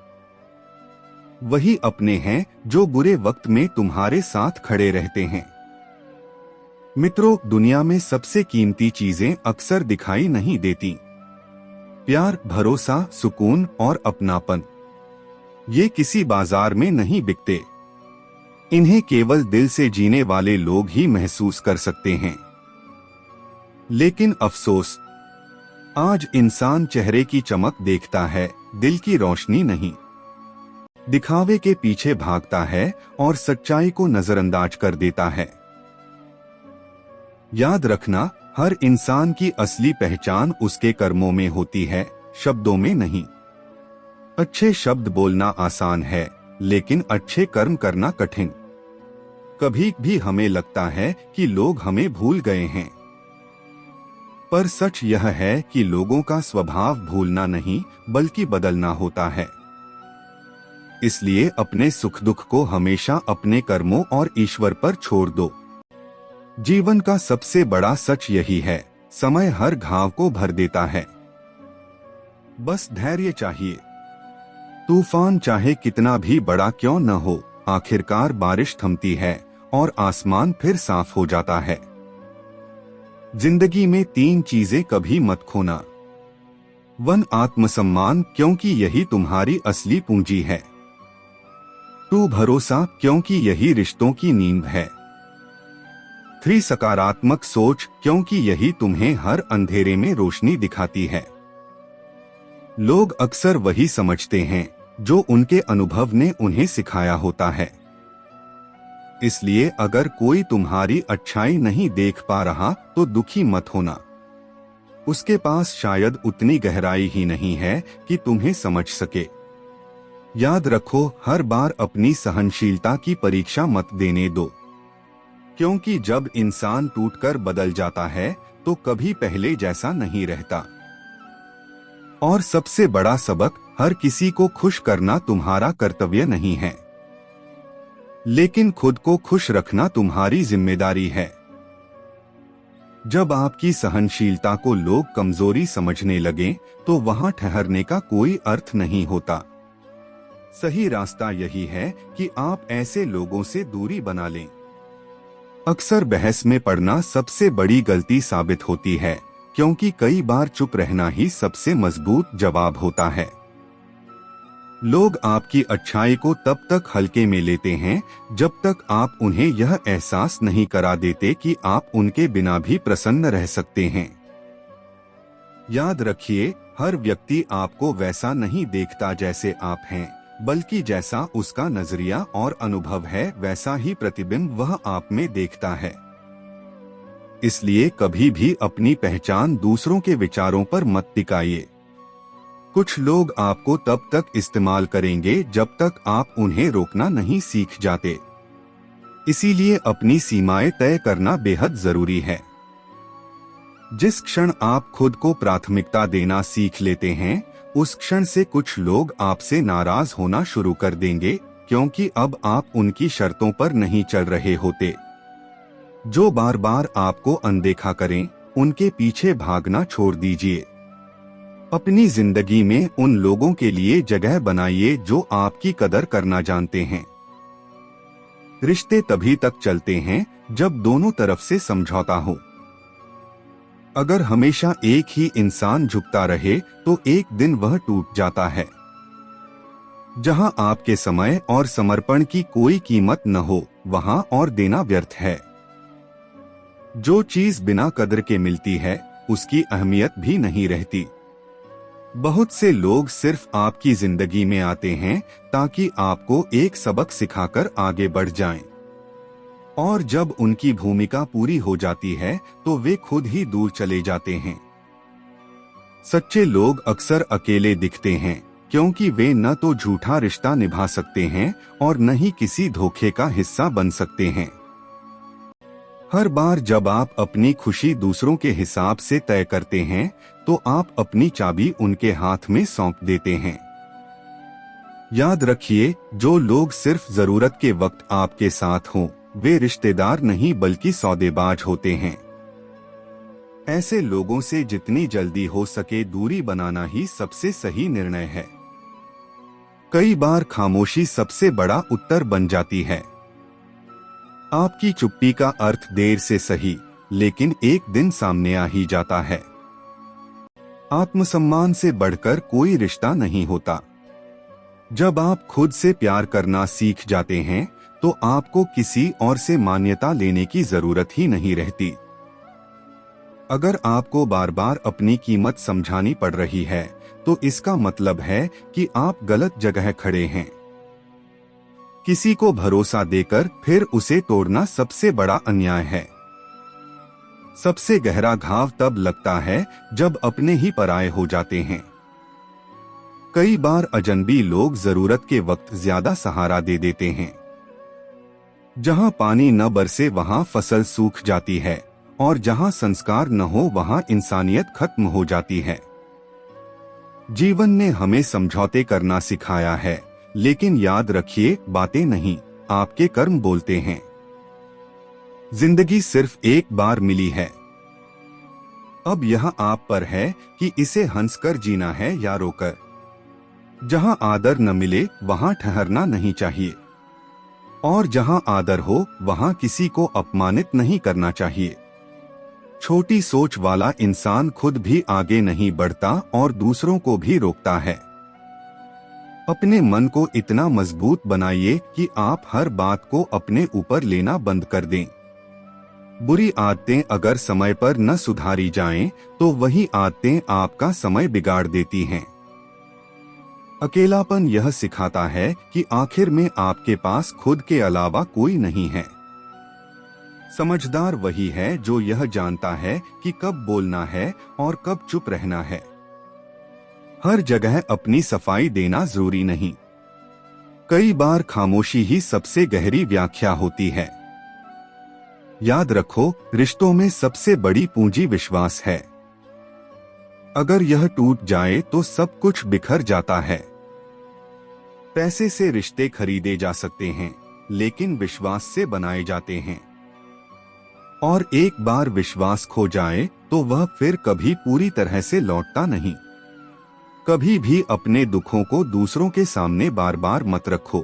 वही अपने हैं जो बुरे वक्त में तुम्हारे साथ खड़े रहते हैं। मित्रों, दुनिया में सबसे कीमती चीजें अक्सर दिखाई नहीं देती। प्यार, भरोसा, सुकून और अपनापन, ये किसी बाजार में नहीं बिकते। इन्हें केवल दिल से जीने वाले लोग ही महसूस कर सकते हैं। लेकिन अफसोस, आज इंसान चेहरे की चमक देखता है, दिल की रोशनी नहीं। दिखावे के पीछे भागता है और सच्चाई को नजरअंदाज कर देता है। याद रखना, हर इंसान की असली पहचान उसके कर्मों में होती है, शब्दों में नहीं। अच्छे शब्द बोलना आसान है, लेकिन अच्छे कर्म करना कठिन। कभी भी हमें लगता है कि लोग हमें भूल गए हैं, पर सच यह है कि लोगों का स्वभाव भूलना नहीं बल्कि बदलना होता है। इसलिए अपने सुख दुख को हमेशा अपने कर्मों और ईश्वर पर छोड़ दो। जीवन का सबसे बड़ा सच यही है, समय हर घाव को भर देता है। बस धैर्य चाहिए। तूफान चाहे कितना भी बड़ा क्यों न हो, आखिरकार बारिश थमती है और आसमान फिर साफ हो जाता है। जिंदगी में 3 चीजें कभी मत खोना। 1, आत्मसम्मान, क्योंकि यही तुम्हारी असली पूंजी है। 2, भरोसा, क्योंकि यही रिश्तों की नींव है। 3, सकारात्मक सोच, क्योंकि यही तुम्हें हर अंधेरे में रोशनी दिखाती है। लोग अक्सर वही समझते हैं जो उनके अनुभव ने उन्हें सिखाया होता है। इसलिए अगर कोई तुम्हारी अच्छाई नहीं देख पा रहा तो दुखी मत होना। उसके पास शायद उतनी गहराई ही नहीं है कि तुम्हें समझ सके। याद रखो, हर बार अपनी सहनशीलता की परीक्षा मत देने दो, क्योंकि जब इंसान टूटकर बदल जाता है तो कभी पहले जैसा नहीं रहता। और सबसे बड़ा सबक, हर किसी को खुश करना तुम्हारा कर्तव्य नहीं है, लेकिन खुद को खुश रखना तुम्हारी जिम्मेदारी है। जब आपकी सहनशीलता को लोग कमजोरी समझने लगें, तो वहां ठहरने का कोई अर्थ नहीं होता। सही रास्ता यही है कि आप ऐसे लोगों से दूरी बना लें। अक्सर बहस में पड़ना सबसे बड़ी गलती साबित होती है, क्योंकि कई बार चुप रहना ही सबसे मजबूत जवाब होता है। लोग आपकी अच्छाई को तब तक हल्के में लेते हैं जब तक आप उन्हें यह एहसास नहीं करा देते कि आप उनके बिना भी प्रसन्न रह सकते हैं। याद रखिए, हर व्यक्ति आपको वैसा नहीं देखता जैसे आप हैं, बल्कि जैसा उसका नजरिया और अनुभव है वैसा ही प्रतिबिंब वह आप में देखता है। इसलिए कभी भी अपनी पहचान दूसरों के विचारों पर मत टिकाइए। कुछ लोग आपको तब तक इस्तेमाल करेंगे जब तक आप उन्हें रोकना नहीं सीख जाते। इसीलिए अपनी सीमाएं तय करना बेहद जरूरी है। जिस क्षण आप खुद को प्राथमिकता देना सीख लेते हैं, उस क्षण से कुछ लोग आपसे नाराज होना शुरू कर देंगे, क्योंकि अब आप उनकी शर्तों पर नहीं चल रहे होते। जो बार बार आपको अनदेखा करें, उनके पीछे भागना छोड़ दीजिए। अपनी जिंदगी में उन लोगों के लिए जगह बनाइए जो आपकी कदर करना जानते हैं। रिश्ते तभी तक चलते हैं जब दोनों तरफ से समझौता हो। अगर हमेशा एक ही इंसान झुकता रहे तो एक दिन वह टूट जाता है। जहां आपके समय और समर्पण की कोई कीमत न हो, वहां और देना व्यर्थ है। जो चीज बिना कदर के मिलती है, उसकी अहमियत भी नहीं रहती। बहुत से लोग सिर्फ आपकी जिंदगी में आते हैं ताकि आपको एक सबक सिखाकर आगे बढ़ जाएं। और जब उनकी भूमिका पूरी हो जाती है तो वे खुद ही दूर चले जाते हैं। सच्चे लोग अक्सर अकेले दिखते हैं, क्योंकि वे न तो झूठा रिश्ता निभा सकते हैं और न ही किसी धोखे का हिस्सा बन सकते हैं। हर बार जब आप अपनी खुशी दूसरों के हिसाब से तय करते हैं, तो आप अपनी चाबी उनके हाथ में सौंप देते हैं। याद रखिए, जो लोग सिर्फ जरूरत के वक्त आपके साथ हों, वे रिश्तेदार नहीं बल्कि सौदेबाज होते हैं। ऐसे लोगों से जितनी जल्दी हो सके दूरी बनाना ही सबसे सही निर्णय है। कई बार खामोशी सबसे बड़ा उत्तर बन जाती है। आपकी चुप्पी का अर्थ देर से सही, लेकिन एक दिन सामने आ ही जाता है। आत्मसम्मान से बढ़कर कोई रिश्ता नहीं होता। जब आप खुद से प्यार करना सीख जाते हैं, तो आपको किसी और से मान्यता लेने की जरूरत ही नहीं रहती। अगर आपको बार बार अपनी कीमत समझानी पड़ रही है, तो इसका मतलब है कि आप गलत जगह खड़े हैं। किसी को भरोसा देकर फिर उसे तोड़ना सबसे बड़ा अन्याय है। सबसे गहरा घाव तब लगता है जब अपने ही पराये हो जाते हैं। कई बार अजनबी लोग जरूरत के वक्त ज्यादा सहारा दे देते हैं। जहां पानी न बरसे वहां फसल सूख जाती है, और जहां संस्कार न हो वहां इंसानियत खत्म हो जाती है। जीवन ने हमें समझौते करना सिखाया है, लेकिन याद रखिए, बातें नहीं, आपके कर्म बोलते हैं। जिंदगी सिर्फ एक बार मिली है। अब यह आप पर है कि इसे हंसकर जीना है या रोकर। जहां आदर न मिले वहां ठहरना नहीं चाहिए, और जहां आदर हो वहां किसी को अपमानित नहीं करना चाहिए। छोटी सोच वाला इंसान खुद भी आगे नहीं बढ़ता और दूसरों को भी रोकता है। अपने मन को इतना मजबूत बनाइए कि आप हर बात को अपने ऊपर लेना बंद कर दें। बुरी आदतें अगर समय पर न सुधारी जाएं, तो वही आदतें आपका समय बिगाड़ देती हैं। अकेलापन यह सिखाता है कि आखिर में आपके पास खुद के अलावा कोई नहीं है। समझदार वही है जो यह जानता है कि कब बोलना है और कब चुप रहना है। हर जगह अपनी सफाई देना जरूरी नहीं। कई बार खामोशी ही सबसे गहरी व्याख्या होती है। याद रखो, रिश्तों में सबसे बड़ी पूंजी विश्वास है। अगर यह टूट जाए तो सब कुछ बिखर जाता है। पैसे से रिश्ते खरीदे जा सकते हैं, लेकिन विश्वास से बनाए जाते हैं। और एक बार विश्वास खो जाए तो वह फिर कभी पूरी तरह से लौटता नहीं। कभी भी अपने दुखों को दूसरों के सामने बार बार मत रखो,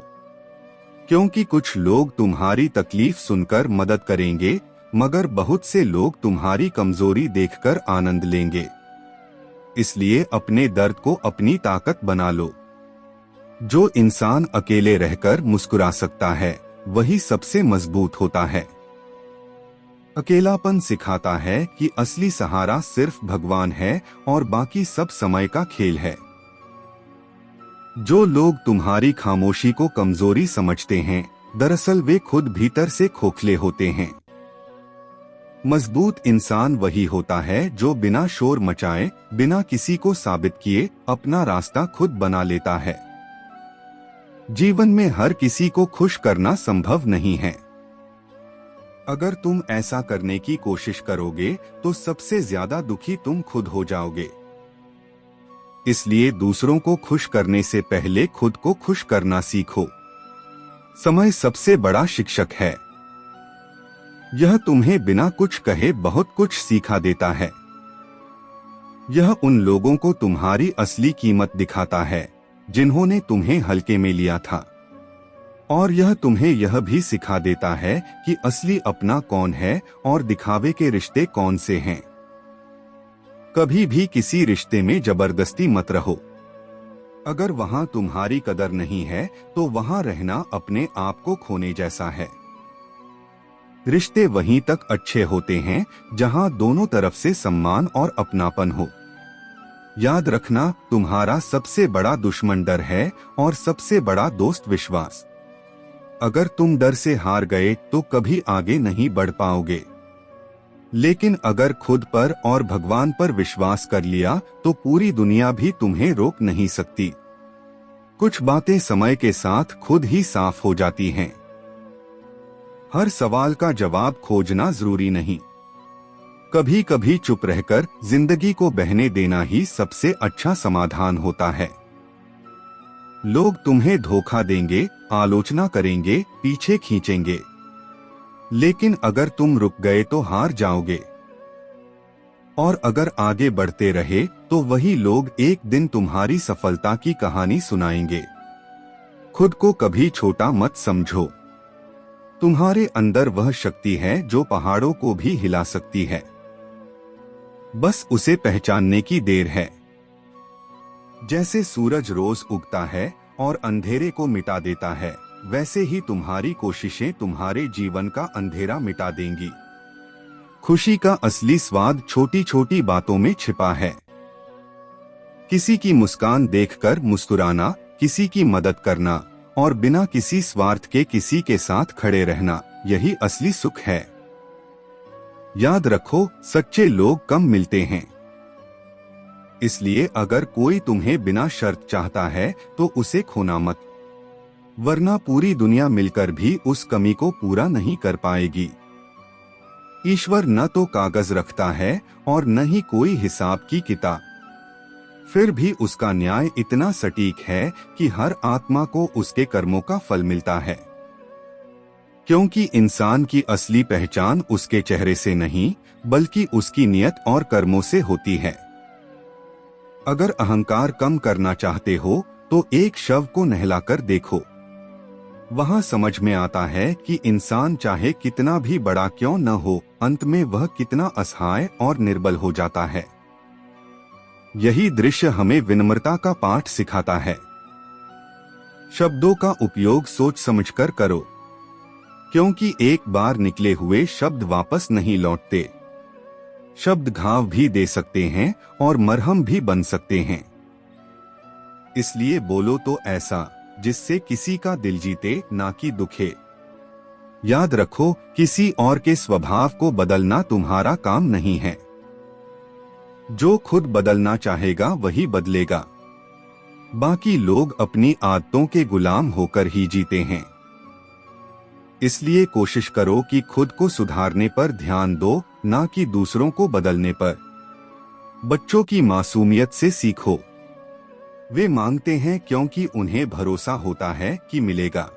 क्योंकि कुछ लोग तुम्हारी तकलीफ सुनकर मदद करेंगे, मगर बहुत से लोग तुम्हारी कमजोरी देखकर आनंद लेंगे। इसलिए अपने दर्द को अपनी ताकत बना लो। जो इंसान अकेले रहकर मुस्कुरा सकता है वही सबसे मजबूत होता है। अकेलापन सिखाता है कि असली सहारा सिर्फ भगवान है और बाकी सब समय का खेल है। जो लोग तुम्हारी खामोशी को कमजोरी समझते हैं, दरअसल वे खुद भीतर से खोखले होते हैं। मजबूत इंसान वही होता है जो बिना शोर मचाए, बिना किसी को साबित किए अपना रास्ता खुद बना लेता है। जीवन में हर किसी को खुश करना संभव नहीं है। अगर तुम ऐसा करने की कोशिश करोगे तो सबसे ज्यादा दुखी तुम खुद हो जाओगे। इसलिए दूसरों को खुश करने से पहले खुद को खुश करना सीखो। समय सबसे बड़ा शिक्षक है। यह तुम्हें बिना कुछ कहे बहुत कुछ सिखा देता है। यह उन लोगों को तुम्हारी असली कीमत दिखाता है जिन्होंने तुम्हें हल्के में लिया था, और यह तुम्हें यह भी सिखा देता है कि असली अपना कौन है और दिखावे के रिश्ते कौन से हैं। कभी भी किसी रिश्ते में जबरदस्ती मत रहो। अगर वहां तुम्हारी कदर नहीं है तो वहां रहना अपने आप को खोने जैसा है। रिश्ते वहीं तक अच्छे होते हैं जहां दोनों तरफ से सम्मान और अपनापन हो। याद रखना, तुम्हारा सबसे बड़ा दुश्मन डर है और सबसे बड़ा दोस्त विश्वास। अगर तुम डर से हार गए तो कभी आगे नहीं बढ़ पाओगे, लेकिन अगर खुद पर और भगवान पर विश्वास कर लिया तो पूरी दुनिया भी तुम्हें रोक नहीं सकती। कुछ बातें समय के साथ खुद ही साफ हो जाती हैं। हर सवाल का जवाब खोजना जरूरी नहीं। कभी कभी चुप रहकर जिंदगी को बहने देना ही सबसे अच्छा समाधान होता है। लोग तुम्हें धोखा देंगे, आलोचना करेंगे, पीछे खींचेंगे, लेकिन अगर तुम रुक गए तो हार जाओगे। और अगर आगे बढ़ते रहे तो वही लोग एक दिन तुम्हारी सफलता की कहानी सुनाएंगे। खुद को कभी छोटा मत समझो। तुम्हारे अंदर वह शक्ति है जो पहाड़ों को भी हिला सकती है। बस उसे पहचानने की देर है। जैसे सूरज रोज उगता है और अंधेरे को मिटा देता है, वैसे ही तुम्हारी कोशिशें तुम्हारे जीवन का अंधेरा मिटा देंगी। खुशी का असली स्वाद छोटी छोटी बातों में छिपा है। किसी की मुस्कान देखकर मुस्कुराना, किसी की मदद करना और बिना किसी स्वार्थ के किसी के साथ खड़े रहना, यही असली सुख है। याद रखो, सच्चे लोग कम मिलते हैं। इसलिए अगर कोई तुम्हें बिना शर्त चाहता है तो उसे खोना मत, वरना पूरी दुनिया मिलकर भी उस कमी को पूरा नहीं कर पाएगी। ईश्वर न तो कागज रखता है और न ही कोई हिसाब की किताब, फिर भी उसका न्याय इतना सटीक है कि हर आत्मा को उसके कर्मों का फल मिलता है। क्योंकि इंसान की असली पहचान उसके चेहरे से नहीं बल्कि उसकी नियत और कर्मों से होती है। अगर अहंकार कम करना चाहते हो तो एक शव को नहलाकर देखो। वहां समझ में आता है कि इंसान चाहे कितना भी बड़ा क्यों न हो, अंत में वह कितना असहाय और निर्बल हो जाता है। यही दृश्य हमें विनम्रता का पाठ सिखाता है। शब्दों का उपयोग सोच समझकर करो, क्योंकि एक बार निकले हुए शब्द वापस नहीं लौटते। शब्द घाव भी दे सकते हैं और मरहम भी बन सकते हैं। इसलिए बोलो तो ऐसा जिससे किसी का दिल जीते, ना कि दुखे। याद रखो, किसी और के स्वभाव को बदलना तुम्हारा काम नहीं है। जो खुद बदलना चाहेगा वही बदलेगा। बाकी लोग अपनी आदतों के गुलाम होकर ही जीते हैं। इसलिए कोशिश करो कि खुद को सुधारने पर ध्यान दो, ना कि दूसरों को बदलने पर। बच्चों की मासूमियत से सीखो। वे मांगते हैं क्योंकि उन्हें भरोसा होता है कि मिलेगा।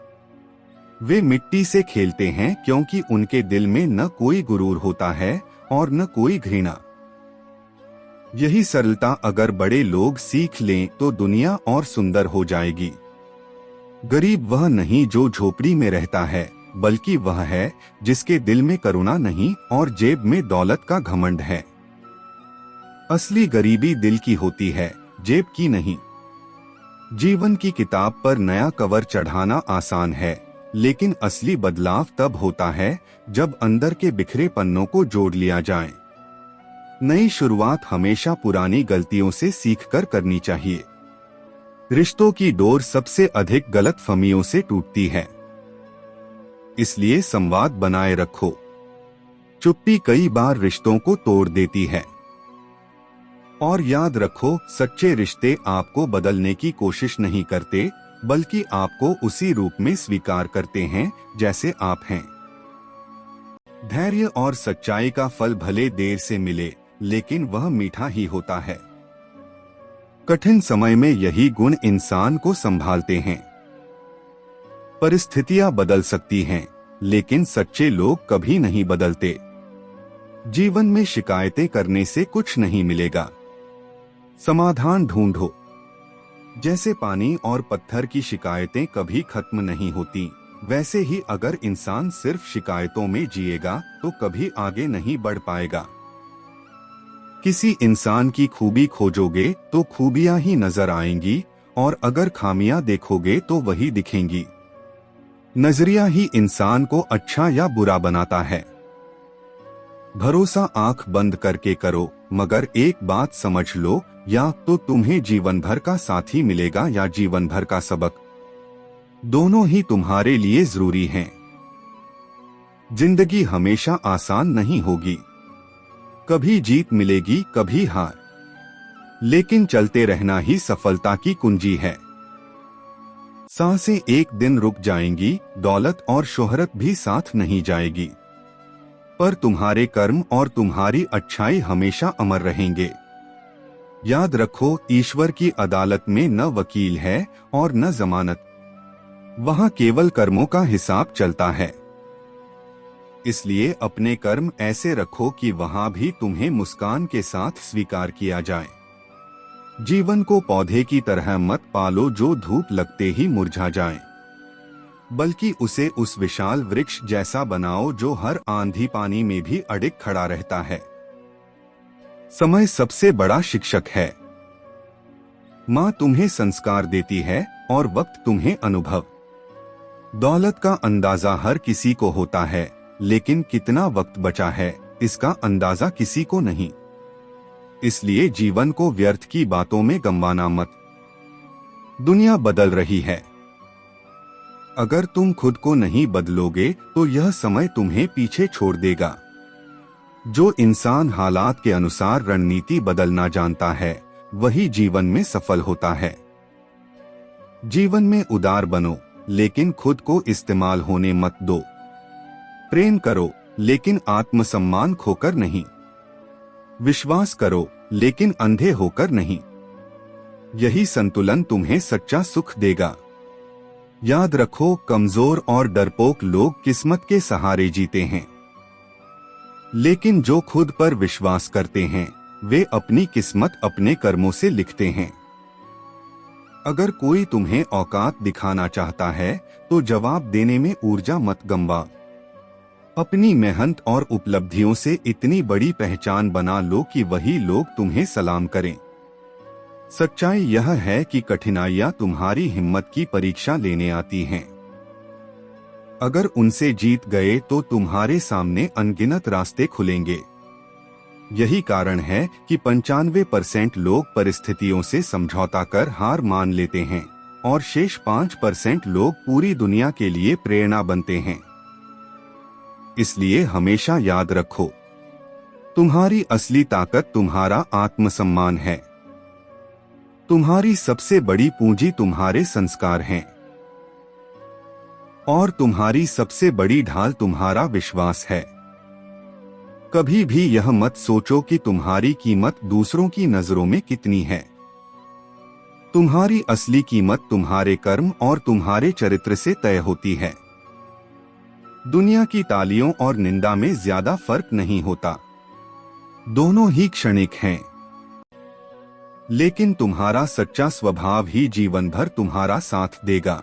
वे मिट्टी से खेलते हैं क्योंकि उनके दिल में न कोई गुरूर होता है और न कोई घृणा। यही सरलता अगर बड़े लोग सीख लें तो दुनिया और सुंदर हो जाएगी। गरीब वह नहीं जो झोपड़ी में रहता है, बल्कि वह है जिसके दिल में करुणा नहीं और जेब में दौलत का घमंड है। असली गरीबी दिल की होती है, जेब की नहीं। जीवन की किताब पर नया कवर चढ़ाना आसान है, लेकिन असली बदलाव तब होता है जब अंदर के बिखरे पन्नों को जोड़ लिया जाए। नई शुरुआत हमेशा पुरानी गलतियों से सीखकर करनी चाहिए। रिश्तों की डोर सबसे अधिक गलतफहमियों से टूटती है, इसलिए संवाद बनाए रखो। चुप्पी कई बार रिश्तों को तोड़ देती है। और याद रखो, सच्चे रिश्ते आपको बदलने की कोशिश नहीं करते, बल्कि आपको उसी रूप में स्वीकार करते हैं जैसे आप हैं। धैर्य और सच्चाई का फल भले देर से मिले, लेकिन वह मीठा ही होता है। कठिन समय में यही गुण इंसान को संभालते हैं। परिस्थितियां बदल सकती हैं, लेकिन सच्चे लोग कभी नहीं बदलते। जीवन में शिकायतें करने से कुछ नहीं मिलेगा, समाधान ढूंढो। जैसे पानी और पत्थर की शिकायतें कभी खत्म नहीं होती, वैसे ही अगर इंसान सिर्फ शिकायतों में जिएगा तो कभी आगे नहीं बढ़ पाएगा। किसी इंसान की खूबी खोजोगे तो खूबियां ही नजर आएंगी, और अगर खामियां देखोगे तो वही दिखेंगी। नजरिया ही इंसान को अच्छा या बुरा बनाता है। भरोसा आंख बंद करके करो, मगर एक बात समझ लो, या तो तुम्हें जीवन भर का साथी मिलेगा या जीवन भर का सबक। दोनों ही तुम्हारे लिए जरूरी हैं। जिंदगी हमेशा आसान नहीं होगी, कभी जीत मिलेगी कभी हार, लेकिन चलते रहना ही सफलता की कुंजी है। सांसें एक दिन रुक जाएंगी, दौलत और शोहरत भी साथ नहीं जाएगी, पर तुम्हारे कर्म और तुम्हारी अच्छाई हमेशा अमर रहेंगे। याद रखो, ईश्वर की अदालत में न वकील है और न जमानत, वहां केवल कर्मों का हिसाब चलता है। इसलिए अपने कर्म ऐसे रखो कि वहां भी तुम्हें मुस्कान के साथ स्वीकार किया जाए। जीवन को पौधे की तरह मत पालो जो धूप लगते ही मुरझा जाए, बल्कि उसे उस विशाल वृक्ष जैसा बनाओ जो हर आंधी पानी में भी अडिग खड़ा रहता है। समय सबसे बड़ा शिक्षक है। माँ तुम्हें संस्कार देती है और वक्त तुम्हें अनुभव। दौलत का अंदाजा हर किसी को होता है, लेकिन कितना वक्त बचा है इसका अंदाजा किसी को नहीं। इसलिए जीवन को व्यर्थ की बातों में गंवाना मत। दुनिया बदल रही है, अगर तुम खुद को नहीं बदलोगे तो यह समय तुम्हें पीछे छोड़ देगा। जो इंसान हालात के अनुसार रणनीति बदलना जानता है, वही जीवन में सफल होता है। जीवन में उदार बनो, लेकिन खुद को इस्तेमाल होने मत दो। प्रेम करो, लेकिन आत्मसम्मान खोकर नहीं। विश्वास करो, लेकिन अंधे होकर नहीं। यही संतुलन तुम्हें सच्चा सुख देगा। याद रखो, कमजोर और डरपोक लोग किस्मत के सहारे जीते हैं, लेकिन जो खुद पर विश्वास करते हैं वे अपनी किस्मत अपने कर्मों से लिखते हैं। अगर कोई तुम्हें औकात दिखाना चाहता है तो जवाब देने में ऊर्जा मत गंवा। अपनी मेहनत और उपलब्धियों से इतनी बड़ी पहचान बना लो कि वही लोग तुम्हें सलाम करें। सच्चाई यह है कि कठिनाइयां तुम्हारी हिम्मत की परीक्षा लेने आती हैं। अगर उनसे जीत गए तो तुम्हारे सामने अनगिनत रास्ते खुलेंगे। यही कारण है कि 95% लोग परिस्थितियों से समझौता कर हार मान लेते हैं और शेष 5% लोग पूरी दुनिया के लिए प्रेरणा बनते हैं। इसलिए हमेशा याद रखो, तुम्हारी असली ताकत तुम्हारा आत्मसम्मान है। तुम्हारी सबसे बड़ी पूंजी तुम्हारे संस्कार हैं, और तुम्हारी सबसे बड़ी ढाल तुम्हारा विश्वास है। कभी भी यह मत सोचो कि तुम्हारी कीमत दूसरों की नजरों में कितनी है। तुम्हारी असली कीमत तुम्हारे कर्म और तुम्हारे चरित्र से तय होती है। दुनिया की तालियों और निंदा में ज्यादा फर्क नहीं होता, दोनों ही क्षणिक हैं। लेकिन तुम्हारा सच्चा स्वभाव ही जीवन भर तुम्हारा साथ देगा।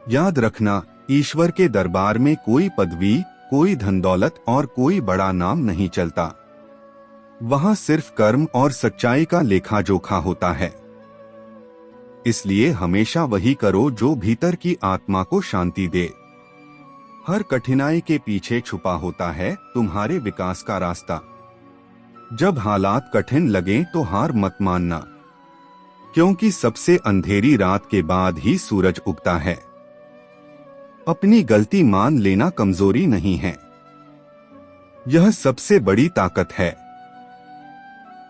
याद रखना, ईश्वर के दरबार में कोई पदवी, कोई धन दौलत और कोई बड़ा नाम नहीं चलता। वहां सिर्फ कर्म और सच्चाई का लेखा जोखा होता है। इसलिए हमेशा वही करो जो भीतर की आत्मा को शांति दे। हर कठिनाई के पीछे छुपा होता है तुम्हारे विकास का रास्ता। जब हालात कठिन लगें तो हार मत मानना, क्योंकि सबसे अंधेरी रात के बाद ही सूरज उगता है। अपनी गलती मान लेना कमजोरी नहीं है, यह सबसे बड़ी ताकत है।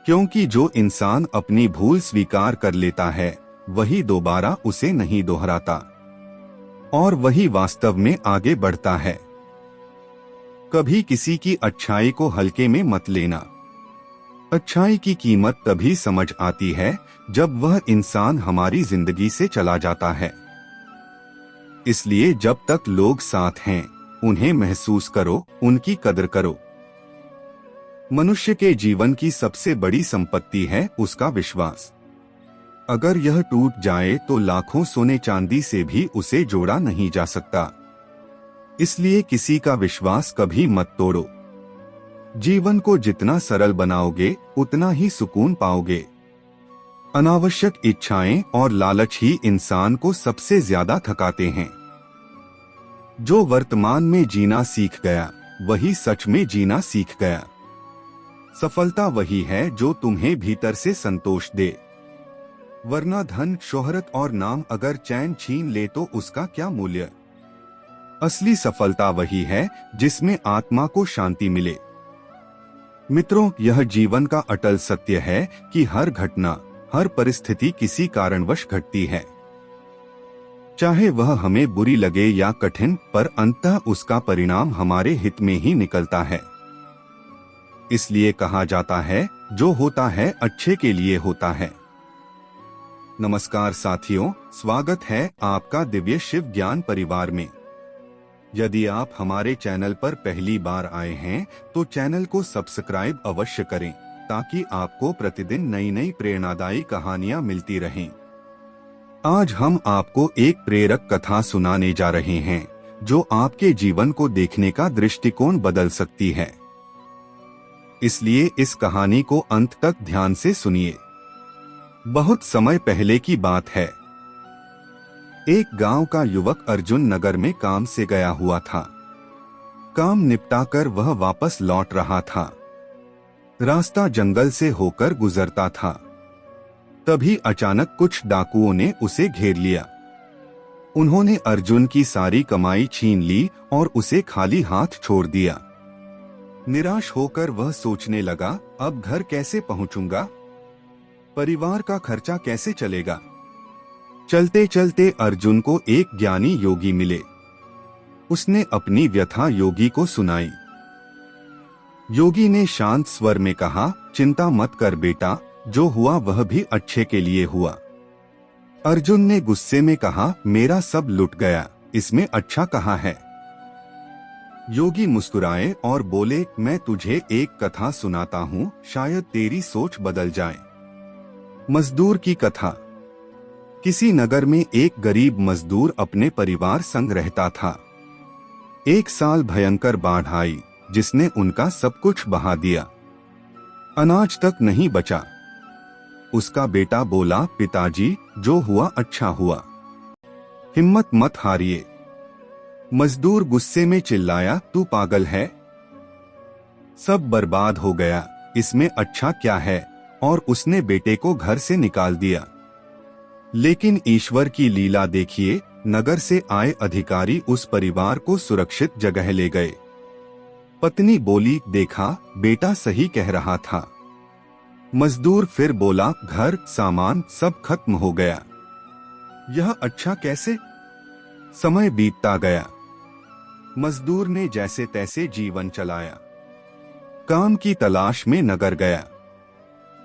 क्योंकि जो इंसान अपनी भूल स्वीकार कर लेता है वही दोबारा उसे नहीं दोहराता और वही वास्तव में आगे बढ़ता है। कभी किसी की अच्छाई को हल्के में मत लेना। अच्छाई की कीमत तभी समझ आती है जब वह इंसान हमारी जिंदगी से चला जाता है। इसलिए जब तक लोग साथ हैं उन्हें महसूस करो, उनकी कदर करो। मनुष्य के जीवन की सबसे बड़ी संपत्ति है उसका विश्वास। अगर यह टूट जाए तो लाखों सोने चांदी से भी उसे जोड़ा नहीं जा सकता। इसलिए किसी का विश्वास कभी मत तोड़ो। जीवन को जितना सरल बनाओगे उतना ही सुकून पाओगे। अनावश्यक इच्छाएं और लालच ही इंसान को सबसे ज्यादा थकाते हैं। जो वर्तमान में जीना सीख गया वही सच में जीना सीख गया। सफलता वही है जो तुम्हें भीतर से संतोष दे, वरना धन, शोहरत और नाम अगर चैन छीन ले तो उसका क्या मूल्य। असली सफलता वही है जिसमें आत्मा को शांति मिले। मित्रों, यह जीवन का अटल सत्य है कि हर घटना, हर परिस्थिति किसी कारणवश घटती है। चाहे वह हमें बुरी लगे या कठिन, पर अंततः उसका परिणाम हमारे हित में ही निकलता है। इसलिए कहा जाता है, जो होता है अच्छे के लिए होता है। नमस्कार साथियों, स्वागत है आपका दिव्य शिव ज्ञान परिवार में। यदि आप हमारे चैनल पर पहली बार आए हैं तो चैनल को सब्सक्राइब अवश्य करें ताकि आपको प्रतिदिन नई नई प्रेरणादायी कहानियां मिलती रहें। आज हम आपको एक प्रेरक कथा सुनाने जा रहे हैं जो आपके जीवन को देखने का दृष्टिकोण बदल सकती है। इसलिए इस कहानी को अंत तक ध्यान से सुनिए। बहुत समय पहले की बात है। एक गांव का युवक अर्जुन नगर में काम से गया हुआ था। काम निपटाकर वह वापस लौट रहा था। रास्ता जंगल से होकर गुजरता था। तभी अचानक कुछ डाकुओं ने उसे घेर लिया। उन्होंने अर्जुन की सारी कमाई छीन ली और उसे खाली हाथ छोड़ दिया। निराश होकर वह सोचने लगा, अब घर कैसे पहुंचूंगा, परिवार का खर्चा कैसे चलेगा। चलते चलते अर्जुन को एक ज्ञानी योगी मिले। उसने अपनी व्यथा योगी को सुनाई। योगी ने शांत स्वर में कहा, चिंता मत कर बेटा, जो हुआ वह भी अच्छे के लिए हुआ। अर्जुन ने गुस्से में कहा, मेरा सब लुट गया, इसमें अच्छा कहाँ है। योगी मुस्कुराए और बोले, मैं तुझे एक कथा सुनाता हूँ, शायद तेरी सोच बदल जाए। मजदूर की कथा। किसी नगर में एक गरीब मजदूर अपने परिवार संग रहता था। एक साल भयंकर बाढ़ आई जिसने उनका सब कुछ बहा दिया। अनाज तक नहीं बचा। उसका बेटा बोला, पिताजी, जो हुआ अच्छा हुआ, हिम्मत मत हारिए। मजदूर गुस्से में चिल्लाया, तू पागल है, सब बर्बाद हो गया, इसमें अच्छा क्या है, और उसने बेटे को घर से निकाल दिया। लेकिन ईश्वर की लीला देखिए, नगर से आए अधिकारी उस परिवार को सुरक्षित जगह ले गए। पत्नी बोली, देखा, बेटा सही कह रहा था। मजदूर फिर बोला, घर, सामान सब खत्म हो गया, यह अच्छा कैसे। समय बीतता गया। मजदूर ने जैसे तैसे जीवन चलाया। काम की तलाश में नगर गया।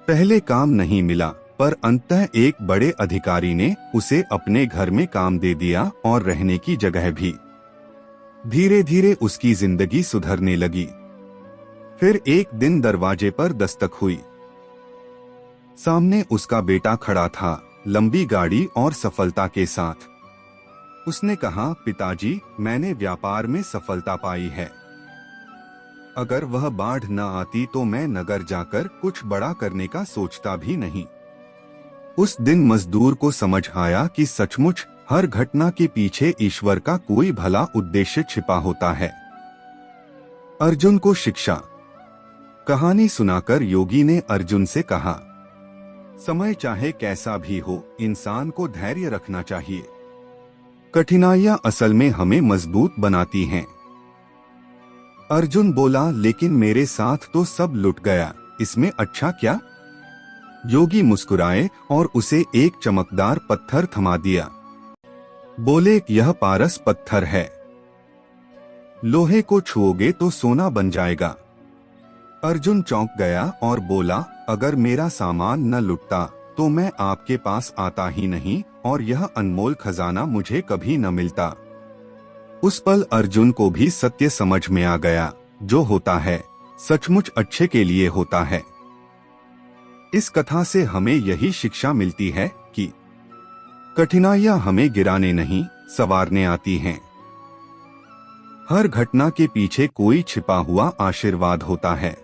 पहले काम नहीं मिला, पर अंततः एक बड़े अधिकारी ने उसे अपने घर में काम दे दिया और रहने की जगह भी। धीरे धीरे उसकी जिंदगी सुधरने लगी। फिर एक दिन दरवाजे पर दस्तक हुई। सामने उसका बेटा खड़ा था, लंबी गाड़ी और सफलता के साथ। उसने कहा, पिताजी, मैंने व्यापार में सफलता पाई है। अगर वह बाढ़ न आती तो मैं नगर जाकर कुछ बड़ा करने का सोचता भी नहीं। उस दिन मजदूर को समझ आया कि सचमुच हर घटना के पीछे ईश्वर का कोई भला उद्देश्य छिपा होता है। अर्जुन को शिक्षा। कहानी सुनाकर योगी ने अर्जुन से कहा, समय चाहे कैसा भी हो, इंसान को धैर्य रखना चाहिए। कठिनाइयां असल में हमें मजबूत बनाती हैं। अर्जुन बोला, लेकिन मेरे साथ तो सब लुट गया, इसमें अच्छा क्या? योगी मुस्कुराए और उसे एक चमकदार पत्थर थमा दिया। बोले, यह पारस पत्थर है, लोहे को छुओगे तो सोना बन जाएगा। अर्जुन चौंक गया और बोला, अगर मेरा सामान न लुटता तो मैं आपके पास आता ही नहीं और यह अनमोल खजाना मुझे कभी न मिलता। उस पल अर्जुन को भी सत्य समझ में आ गया, जो होता है सचमुच अच्छे के लिए होता है। इस कथा से हमें यही शिक्षा मिलती है कि कठिनाइयां हमें गिराने नहीं, संवारने आती हैं। हर घटना के पीछे कोई छिपा हुआ आशीर्वाद होता है।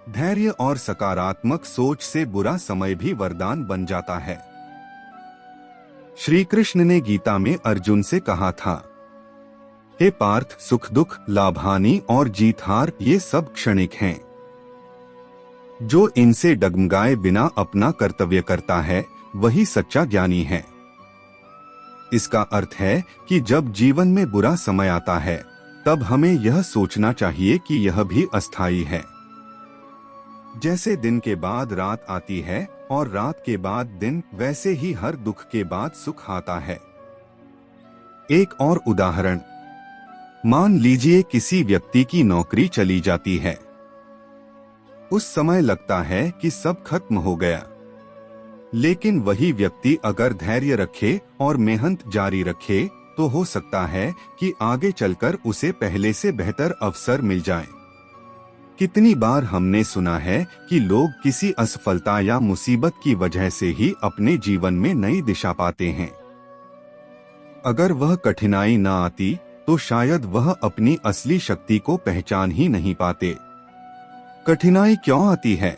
धैर्य और सकारात्मक सोच से बुरा समय भी वरदान बन जाता है। श्री कृष्ण ने गीता में अर्जुन से कहा था, हे पार्थ, सुख दुख, लाभ हानि और जीत हार ये सब क्षणिक हैं। जो इनसे डगमगाए बिना अपना कर्तव्य करता है वही सच्चा ज्ञानी है। इसका अर्थ है कि जब जीवन में बुरा समय आता है तब हमें यह सोचना चाहिए कि यह भी अस्थायी है। जैसे दिन के बाद रात आती है और रात के बाद दिन, वैसे ही हर दुख के बाद सुख आता है। एक और उदाहरण, मान लीजिए किसी व्यक्ति की नौकरी चली जाती है। उस समय लगता है कि सब खत्म हो गया, लेकिन वही व्यक्ति अगर धैर्य रखे और मेहनत जारी रखे तो हो सकता है कि आगे चलकर उसे पहले से बेहतर अवसर मिल जाए। कितनी बार हमने सुना है कि लोग किसी असफलता या मुसीबत की वजह से ही अपने जीवन में नई दिशा पाते हैं। अगर वह कठिनाई न आती तो शायद वह अपनी असली शक्ति को पहचान ही नहीं पाते। कठिनाई क्यों आती है?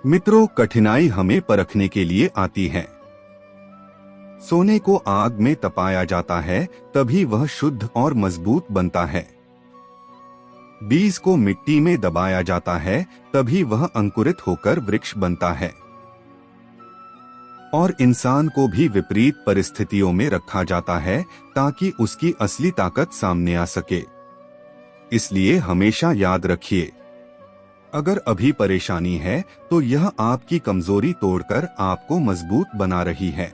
मित्रों, कठिनाई हमें परखने के लिए आती है। सोने को आग में तपाया जाता है तभी वह शुद्ध और मजबूत बनता है। बीज को मिट्टी में दबाया जाता है तभी वह अंकुरित होकर वृक्ष बनता है। और इंसान को भी विपरीत परिस्थितियों में रखा जाता है ताकि उसकी असली ताकत सामने आ सके। इसलिए हमेशा याद रखिए, अगर अभी परेशानी है तो यह आपकी कमजोरी तोड़कर आपको मजबूत बना रही है।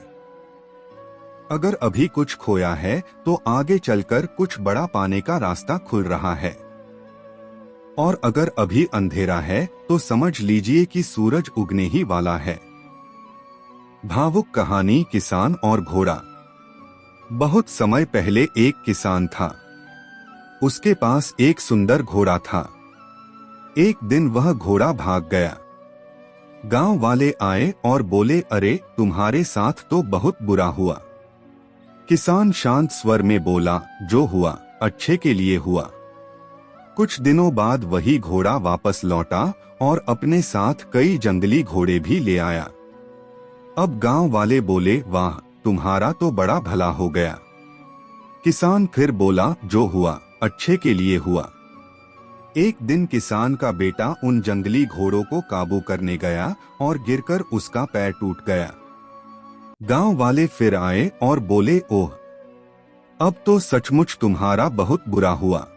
अगर अभी कुछ खोया है तो आगे चलकर कुछ बड़ा पाने का रास्ता खुल रहा है। और अगर अभी अंधेरा है तो समझ लीजिए कि सूरज उगने ही वाला है। भावुक कहानी, किसान और घोड़ा। बहुत समय पहले एक किसान था। उसके पास एक सुंदर घोड़ा था। एक दिन वह घोड़ा भाग गया। गांव वाले आए और बोले, अरे तुम्हारे साथ तो बहुत बुरा हुआ। किसान शांत स्वर में बोला, जो हुआ अच्छे के लिए हुआ। कुछ दिनों बाद वही घोड़ा वापस लौटा और अपने साथ कई जंगली घोड़े भी ले आया। अब गांव वाले बोले, वाह, तुम्हारा तो बड़ा भला हो गया। किसान फिर बोला, जो हुआ अच्छे के लिए हुआ। एक दिन किसान का बेटा उन जंगली घोड़ों को काबू करने गया और गिरकर उसका पैर टूट गया। गांव वाले फिर आए और बोले, ओह, अब तो सचमुच तुम्हारा बहुत बुरा हुआ।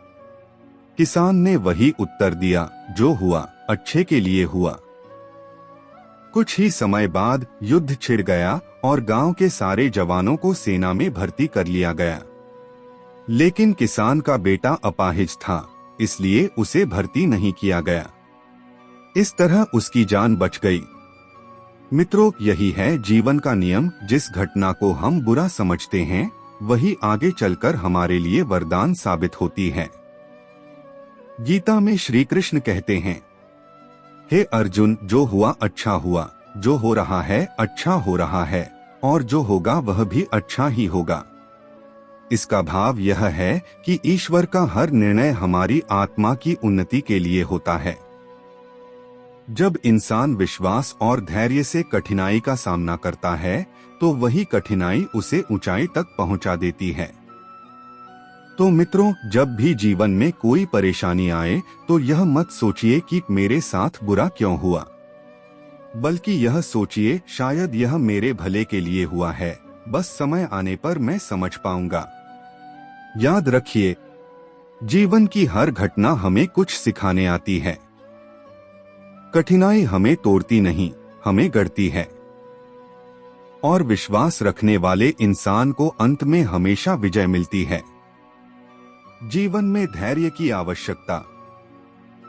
किसान ने वही उत्तर दिया, जो हुआ अच्छे के लिए हुआ। कुछ ही समय बाद युद्ध छिड़ गया और गांव के सारे जवानों को सेना में भर्ती कर लिया गया। लेकिन किसान का बेटा अपाहिज था, इसलिए उसे भर्ती नहीं किया गया। इस तरह उसकी जान बच गई। मित्रों, यही है जीवन का नियम। जिस घटना को हम बुरा समझते हैं वही आगे चलकर हमारे लिए वरदान साबित होती है। गीता में श्री कृष्ण कहते हैं, हे अर्जुन, जो हुआ अच्छा हुआ, जो हो रहा है अच्छा हो रहा है, और जो होगा वह भी अच्छा ही होगा। इसका भाव यह है कि ईश्वर का हर निर्णय हमारी आत्मा की उन्नति के लिए होता है। जब इंसान विश्वास और धैर्य से कठिनाई का सामना करता है तो वही कठिनाई उसे ऊंचाई तक पहुंचा देती है। तो मित्रों, जब भी जीवन में कोई परेशानी आए तो यह मत सोचिए कि मेरे साथ बुरा क्यों हुआ, बल्कि यह सोचिए शायद यह मेरे भले के लिए हुआ है, बस समय आने पर मैं समझ पाऊंगा। याद रखिए, जीवन की हर घटना हमें कुछ सिखाने आती है। कठिनाई हमें तोड़ती नहीं, हमें गढ़ती है। और विश्वास रखने वाले इंसान को अंत में हमेशा विजय मिलती है। जीवन में धैर्य की आवश्यकता।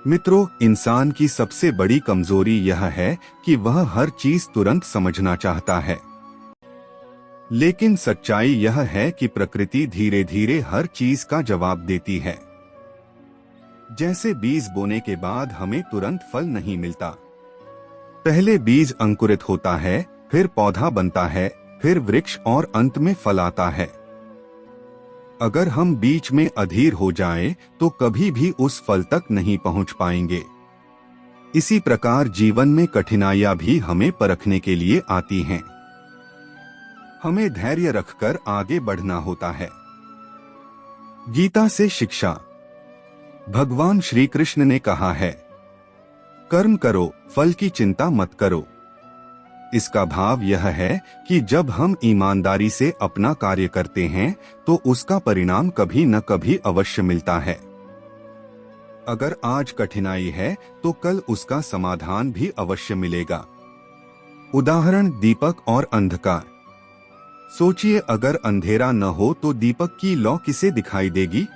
मित्रों, इंसान की सबसे बड़ी कमजोरी यह है कि वह हर चीज तुरंत समझना चाहता है। लेकिन सच्चाई यह है कि प्रकृति धीरे धीरे हर चीज का जवाब देती है। जैसे बीज बोने के बाद हमें तुरंत फल नहीं मिलता। पहले बीज अंकुरित होता है, फिर पौधा बनता है, फिर वृक्ष और अंत में फल आता है। अगर हम बीच में अधीर हो जाएं, तो कभी भी उस फल तक नहीं पहुंच पाएंगे। इसी प्रकार जीवन में कठिनाइयां भी हमें परखने के लिए आती हैं। हमें धैर्य रखकर आगे बढ़ना होता है। गीता से शिक्षा। भगवान श्री कृष्ण ने कहा है, कर्म करो, फल की चिंता मत करो। इसका भाव यह है कि जब हम ईमानदारी से अपना कार्य करते हैं तो उसका परिणाम कभी न कभी अवश्य मिलता है। अगर आज कठिनाई है तो कल उसका समाधान भी अवश्य मिलेगा। उदाहरण, दीपक और अंधकार। सोचिए, अगर अंधेरा न हो तो दीपक की लौ किसे दिखाई देगी?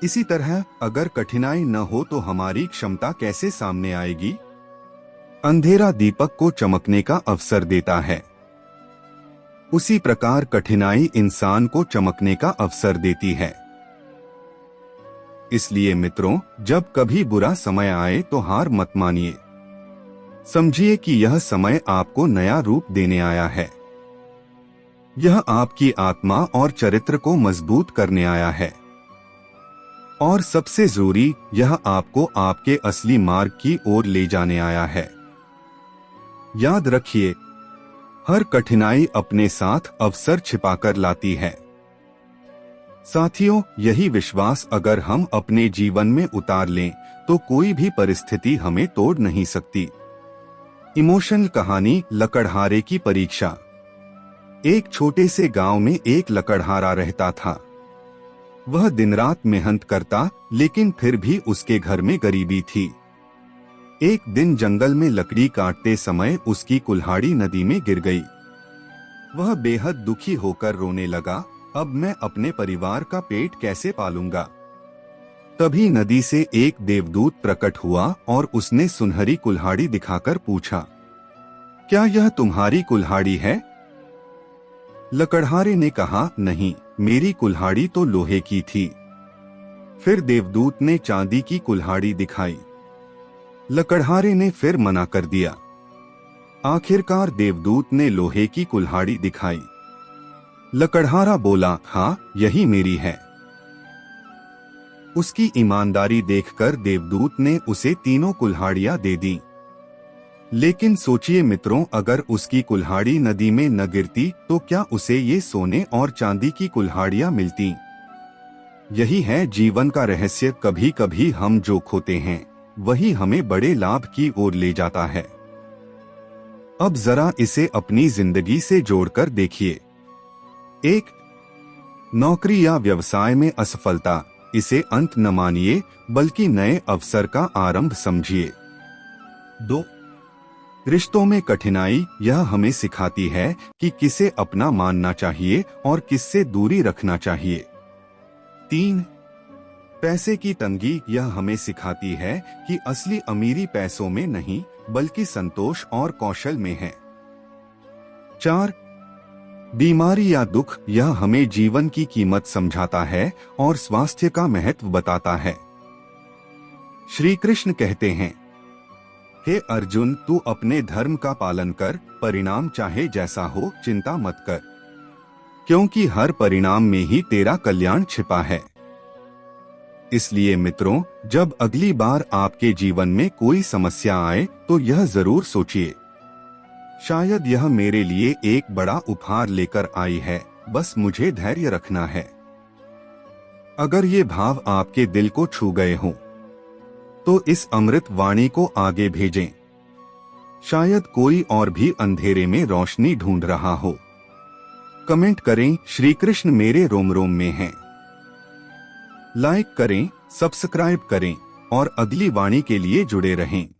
इसी तरह अगर कठिनाई न हो तो हमारी क्षमता कैसे सामने आएगी? अंधेरा दीपक को चमकने का अवसर देता है। उसी प्रकार कठिनाई इंसान को चमकने का अवसर देती है। इसलिए मित्रों, जब कभी बुरा समय आए तो हार मत मानिए। समझिए कि यह समय आपको नया रूप देने आया है। यह आपकी आत्मा और चरित्र को मजबूत करने आया है। और सबसे जरूरी, यह आपको आपके असली मार्ग की ओर ले जाने आया है। याद रखिए, हर कठिनाई अपने साथ अवसर छिपाकर लाती है। साथियों, यही विश्वास अगर हम अपने जीवन में उतार लें तो कोई भी परिस्थिति हमें तोड़ नहीं सकती। इमोशनल कहानी, लकड़हारे की परीक्षा। एक छोटे से गांव में एक लकड़हारा रहता था। वह दिन रात मेहनत करता, लेकिन फिर भी उसके घर में गरीबी थी। एक दिन जंगल में लकड़ी काटते समय उसकी कुल्हाड़ी नदी में गिर गई। वह बेहद दुखी होकर रोने लगा, अब मैं अपने परिवार का पेट कैसे पालूंगा? तभी नदी से एक देवदूत प्रकट हुआ और उसने सुनहरी कुल्हाड़ी दिखाकर पूछा, क्या यह तुम्हारी कुल्हाड़ी है? लकड़हारे ने कहा, नहीं, मेरी कुल्हाड़ी तो लोहे की थी। फिर देवदूत ने चांदी की कुल्हाड़ी दिखाई। लकड़हारे ने फिर मना कर दिया। आखिरकार देवदूत ने लोहे की कुल्हाड़ी दिखाई। लकड़हारा बोला, हाँ, यही मेरी है। उसकी ईमानदारी देखकर देवदूत ने उसे तीनों कुल्हाड़ियां दे दी। लेकिन सोचिए मित्रों, अगर उसकी कुल्हाड़ी नदी में न गिरती तो क्या उसे ये सोने और चांदी की कुल्हाड़ियां मिलती? यही है जीवन का रहस्य। कभी कभी हम जो खोते हैं वही हमें बड़े लाभ की ओर ले जाता है। अब जरा इसे अपनी जिंदगी से जोड़कर देखिए। 1. नौकरी या व्यवसाय में असफलता, इसे अंत न मानिए बल्कि नए अवसर का आरंभ समझिए। 2. रिश्तों में कठिनाई, यह हमें सिखाती है कि किसे अपना मानना चाहिए और किससे दूरी रखना चाहिए। 3. पैसे की तंगी, यह हमें सिखाती है कि असली अमीरी पैसों में नहीं बल्कि संतोष और कौशल में है। 4. बीमारी या दुख यह हमें जीवन की कीमत समझाता है और स्वास्थ्य का महत्व बताता है। श्री कृष्ण कहते हैं, हे अर्जुन, तू अपने धर्म का पालन कर, परिणाम चाहे जैसा हो चिंता मत कर, क्योंकि हर परिणाम में ही तेरा कल्याण छिपा है। इसलिए मित्रों, जब अगली बार आपके जीवन में कोई समस्या आए तो यह जरूर सोचिए, शायद यह मेरे लिए एक बड़ा उपहार लेकर आई है, बस मुझे धैर्य रखना है। अगर ये भाव आपके दिल को छू गए हों, तो इस अमृत वाणी को आगे भेजें। शायद कोई और भी अंधेरे में रोशनी ढूंढ रहा हो। कमेंट करें, श्री कृष्ण मेरे रोम रोम में हैं। लाइक करें, सब्सक्राइब करें और अगली वाणी के लिए जुड़े रहें।